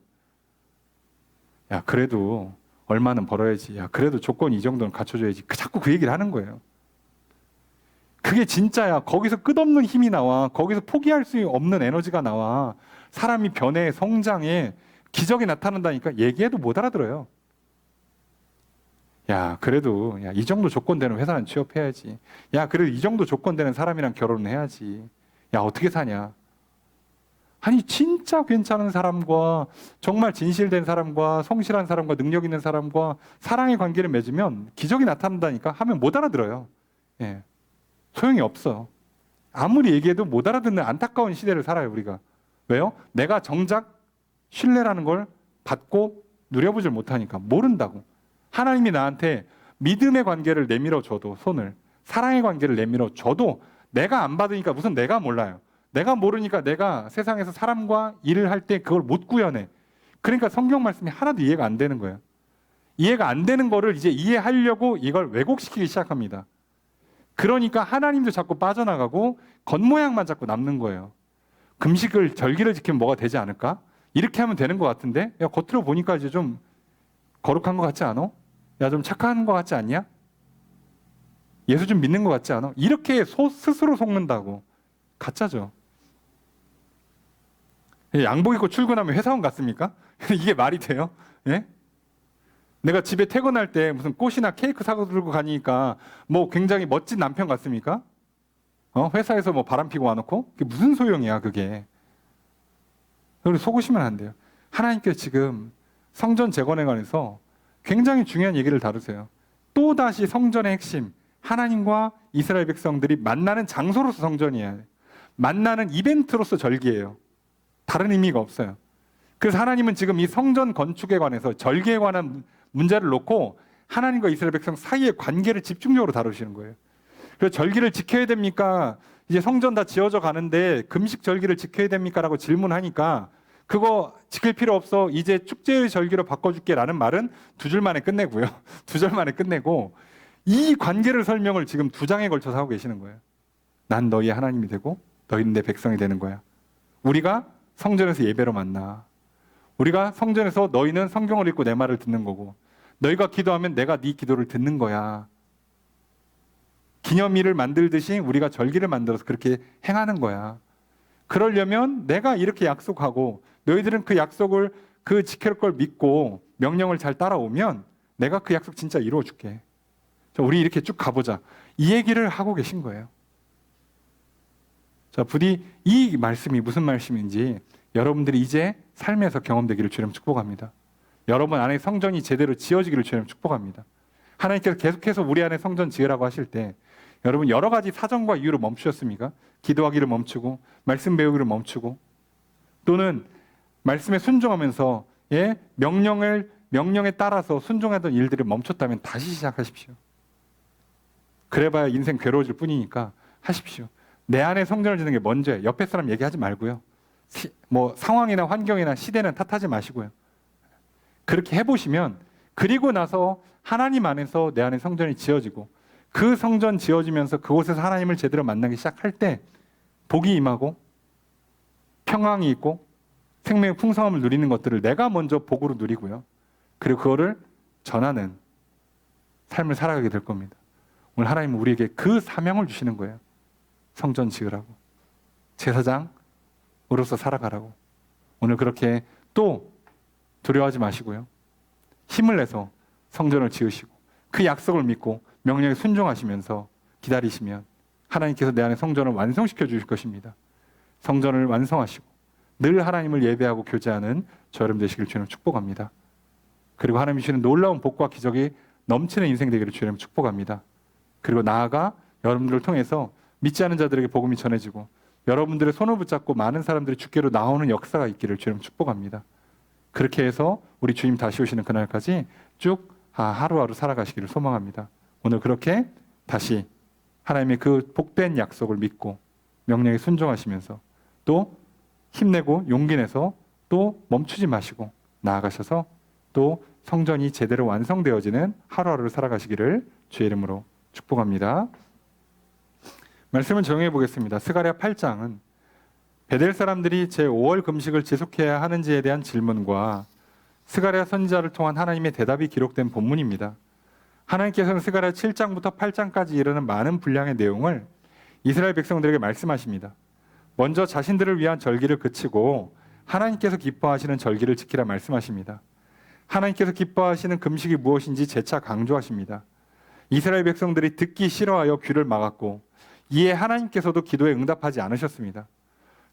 야, 그래도 얼마는 벌어야지. 야, 그래도 조건 이 정도는 갖춰줘야지. 자꾸 그 얘기를 하는 거예요. 그게 진짜야. 거기서 끝없는 힘이 나와. 거기서 포기할 수 없는 에너지가 나와. 사람이 변해, 성장해, 기적이 나타난다니까 얘기해도 못 알아들어요. 야, 그래도 이 정도 조건 되는 회사는 취업해야지. 야, 그래도 이 정도 조건 되는 사람이랑 결혼을 해야지. 야, 어떻게 사냐? 아니, 진짜 괜찮은 사람과 정말 진실된 사람과 성실한 사람과 능력 있는 사람과 사랑의 관계를 맺으면 기적이 나타난다니까 하면 못 알아들어요. 예. 소용이 없어. 아무리 얘기해도 못 알아듣는 안타까운 시대를 살아요, 우리가. 왜요? 내가 정작 신뢰라는 걸 받고 누려보질 못하니까. 모른다고. 하나님이 나한테 믿음의 관계를 내밀어 줘도, 손을, 사랑의 관계를 내밀어 줘도 내가 안 받으니까 무슨 내가 몰라요. 내가 모르니까 내가 세상에서 사람과 일을 할 때 그걸 못 구현해. 그러니까 성경 말씀이 하나도 이해가 안 되는 거예요. 이해가 안 되는 거를 이제 이해하려고 이걸 왜곡시키기 시작합니다. 그러니까 하나님도 자꾸 빠져나가고 겉모양만 자꾸 남는 거예요. 금식을, 절기를 지키면 뭐가 되지 않을까? 이렇게 하면 되는 것 같은데? 야, 겉으로 보니까 이제 좀 거룩한 것 같지 않아? 야, 좀 착한 것 같지 않냐? 예수 좀 믿는 것 같지 않아? 이렇게 스스로 속는다고. 가짜죠. 양복 입고 출근하면 회사원 같습니까? 이게 말이 돼요? 예? 내가 집에 퇴근할 때 무슨 꽃이나 케이크 사고 들고 가니까 뭐 굉장히 멋진 남편 같습니까? 회사에서 뭐 바람 피고 와놓고? 그게 무슨 소용이야, 그게. 그리고 속으시면 안 돼요. 하나님께서 지금 성전 재건에 관해서 굉장히 중요한 얘기를 다루세요. 또다시 성전의 핵심, 하나님과 이스라엘 백성들이 만나는 장소로서 성전이에요. 만나는 이벤트로서 절기예요. 다른 의미가 없어요. 그래서 하나님은 지금 이 성전 건축에 관해서, 절기에 관한 문제를 놓고 하나님과 이스라엘 백성 사이의 관계를 집중적으로 다루시는 거예요. 그래서 절기를 지켜야 됩니까? 이제 성전 다 지어져 가는데 금식 절기를 지켜야 됩니까? 라고 질문하니까 그거 지킬 필요 없어. 이제 축제의 절기로 바꿔줄게 라는 말은 두 줄 만에 끝내고요. 두 절 만에 끝내고 이 관계를 설명을 지금 2장에 걸쳐서 하고 계시는 거예요. 난 너희의 하나님이 되고 너희는 내 백성이 되는 거야. 우리가 성전에서 예배로 만나. 우리가 성전에서 너희는 성경을 읽고 내 말을 듣는 거고 너희가 기도하면 내가 네 기도를 듣는 거야. 기념일을 만들듯이 우리가 절기를 만들어서 그렇게 행하는 거야. 그러려면 내가 이렇게 약속하고 너희들은 그 약속을 그 지킬 걸 믿고 명령을 잘 따라오면 내가 그 약속 진짜 이루어줄게. 자, 우리 이렇게 쭉 가보자. 이 얘기를 하고 계신 거예요. 자, 부디 이 말씀이 무슨 말씀인지 여러분들이 이제 삶에서 경험되기를 주님 축복합니다. 여러분 안에 성전이 제대로 지어지기를 주님 축복합니다. 하나님께서 계속해서 우리 안에 성전 지으라고 하실 때 여러분 여러 가지 사정과 이유로 멈추셨습니까? 기도하기를 멈추고 말씀 배우기를 멈추고 또는 말씀에 순종하면서 명령에 따라서 순종하던 일들을 멈췄다면 다시 시작하십시오. 그래봐야 인생 괴로워질 뿐이니까 하십시오. 내 안에 성전을 짓는 게 먼저예요. 옆에 사람 얘기하지 말고요. 뭐 상황이나 환경이나 시대는 탓하지 마시고요. 그렇게 해보시면 그리고 나서 하나님 안에서 내 안에 성전이 지어지고 그 성전 지어지면서 그곳에서 하나님을 제대로 만나기 시작할 때 복이 임하고 평강이 있고 생명의 풍성함을 누리는 것들을 내가 먼저 복으로 누리고요. 그리고 그거를 전하는 삶을 살아가게 될 겁니다. 오늘 하나님은 우리에게 그 사명을 주시는 거예요. 성전 지으라고. 제사장으로서 살아가라고. 오늘 그렇게 또 두려워하지 마시고요. 힘을 내서 성전을 지으시고 그 약속을 믿고 명령에 순종하시면서 기다리시면 하나님께서 내 안에 성전을 완성시켜 주실 것입니다. 성전을 완성하시고 늘 하나님을 예배하고 교제하는 저 여러분 되시길 주님 축복합니다. 그리고 하나님이 주시는 놀라운 복과 기적이 넘치는 인생 되기를 주님 축복합니다. 그리고 나아가 여러분들을 통해서 믿지 않은 자들에게 복음이 전해지고 여러분들의 손을 붙잡고 많은 사람들이 주께로 나오는 역사가 있기를 주님 축복합니다. 그렇게 해서 우리 주님 다시 오시는 그날까지 쭉 하루하루 살아가시기를 소망합니다. 오늘 그렇게 다시 하나님의 그 복된 약속을 믿고 명령에 순종하시면서 또 힘내고 용기 내서 또 멈추지 마시고 나아가셔서 또 성전이 제대로 완성되어지는 하루하루를 살아가시기를 주의 이름으로 축복합니다. 말씀을 정해 보겠습니다. 스가랴 8장은 베델 사람들이 제5월 금식을 지속해야 하는지에 대한 질문과 스가랴 선지자를 통한 하나님의 대답이 기록된 본문입니다. 하나님께서는 스가랴 7장부터 8장까지 이르는 많은 분량의 내용을 이스라엘 백성들에게 말씀하십니다. 먼저 자신들을 위한 절기를 그치고 하나님께서 기뻐하시는 절기를 지키라 말씀하십니다. 하나님께서 기뻐하시는 금식이 무엇인지 재차 강조하십니다. 이스라엘 백성들이 듣기 싫어하여 귀를 막았고 이에 하나님께서도 기도에 응답하지 않으셨습니다.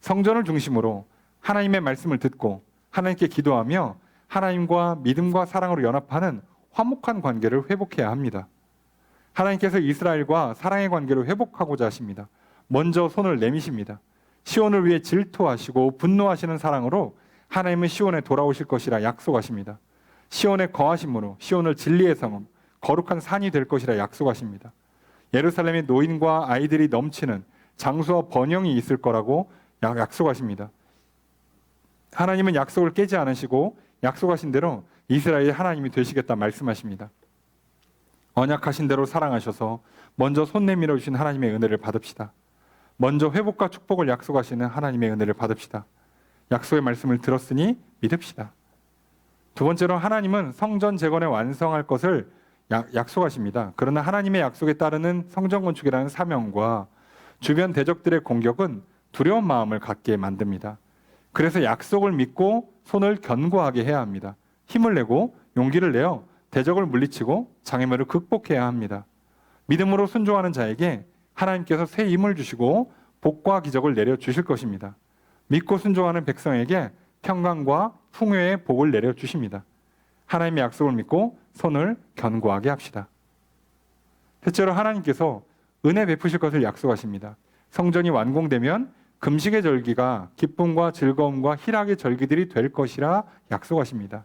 성전을 중심으로 하나님의 말씀을 듣고 하나님께 기도하며 하나님과 믿음과 사랑으로 연합하는 화목한 관계를 회복해야 합니다. 하나님께서 이스라엘과 사랑의 관계를 회복하고자 하십니다. 먼저 손을 내미십니다. 시온을 위해 질투하시고 분노하시는 사랑으로 하나님은 시온에 돌아오실 것이라 약속하십니다. 시온에 거하심으로 시온을 진리의 성읍, 거룩한 산이 될 것이라 약속하십니다. 예루살렘에 노인과 아이들이 넘치는 장수와 번영이 있을 거라고 약속하십니다. 하나님은 약속을 깨지 않으시고 약속하신 대로 이스라엘의 하나님이 되시겠다 말씀하십니다. 언약하신 대로 사랑하셔서 먼저 손 내밀어 주신 하나님의 은혜를 받읍시다. 먼저 회복과 축복을 약속하시는 하나님의 은혜를 받읍시다. 약속의 말씀을 들었으니 믿읍시다. 두 번째로 하나님은 성전 재건에 완성할 것을 약속하십니다. 그러나 하나님의 약속에 따르는 성전 건축이라는 사명과 주변 대적들의 공격은 두려운 마음을 갖게 만듭니다. 그래서 약속을 믿고 손을 견고하게 해야 합니다. 힘을 내고 용기를 내어 대적을 물리치고 장애물을 극복해야 합니다. 믿음으로 순종하는 자에게 하나님께서 새 힘을 주시고 복과 기적을 내려 주실 것입니다. 믿고 순종하는 백성에게 평강과 풍요의 복을 내려 주십니다. 하나님의 약속을 믿고 손을 견고하게 합시다. 셋째로 하나님께서 은혜 베푸실 것을 약속하십니다. 성전이 완공되면 금식의 절기가 기쁨과 즐거움과 희락의 절기들이 될 것이라 약속하십니다.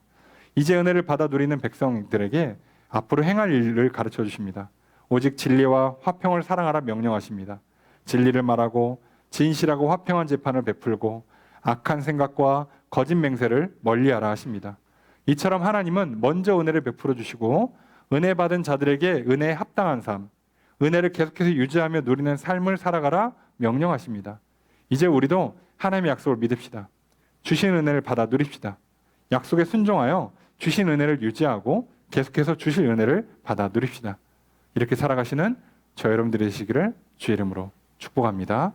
이제 은혜를 받아 누리는 백성들에게 앞으로 행할 일을 가르쳐 주십니다. 오직 진리와 화평을 사랑하라 명령하십니다. 진리를 말하고 진실하고 화평한 재판을 베풀고 악한 생각과 거짓 맹세를 멀리하라 하십니다. 이처럼 하나님은 먼저 은혜를 베풀어 주시고 은혜 받은 자들에게 은혜에 합당한 삶, 은혜를 계속해서 유지하며 누리는 삶을 살아가라 명령하십니다. 이제 우리도 하나님의 약속을 믿읍시다. 주신 은혜를 받아 누립시다. 약속에 순종하여 주신 은혜를 유지하고 계속해서 주실 은혜를 받아 누립시다. 이렇게 살아가시는 저 여러분들이 되시기를 주의 이름으로 축복합니다.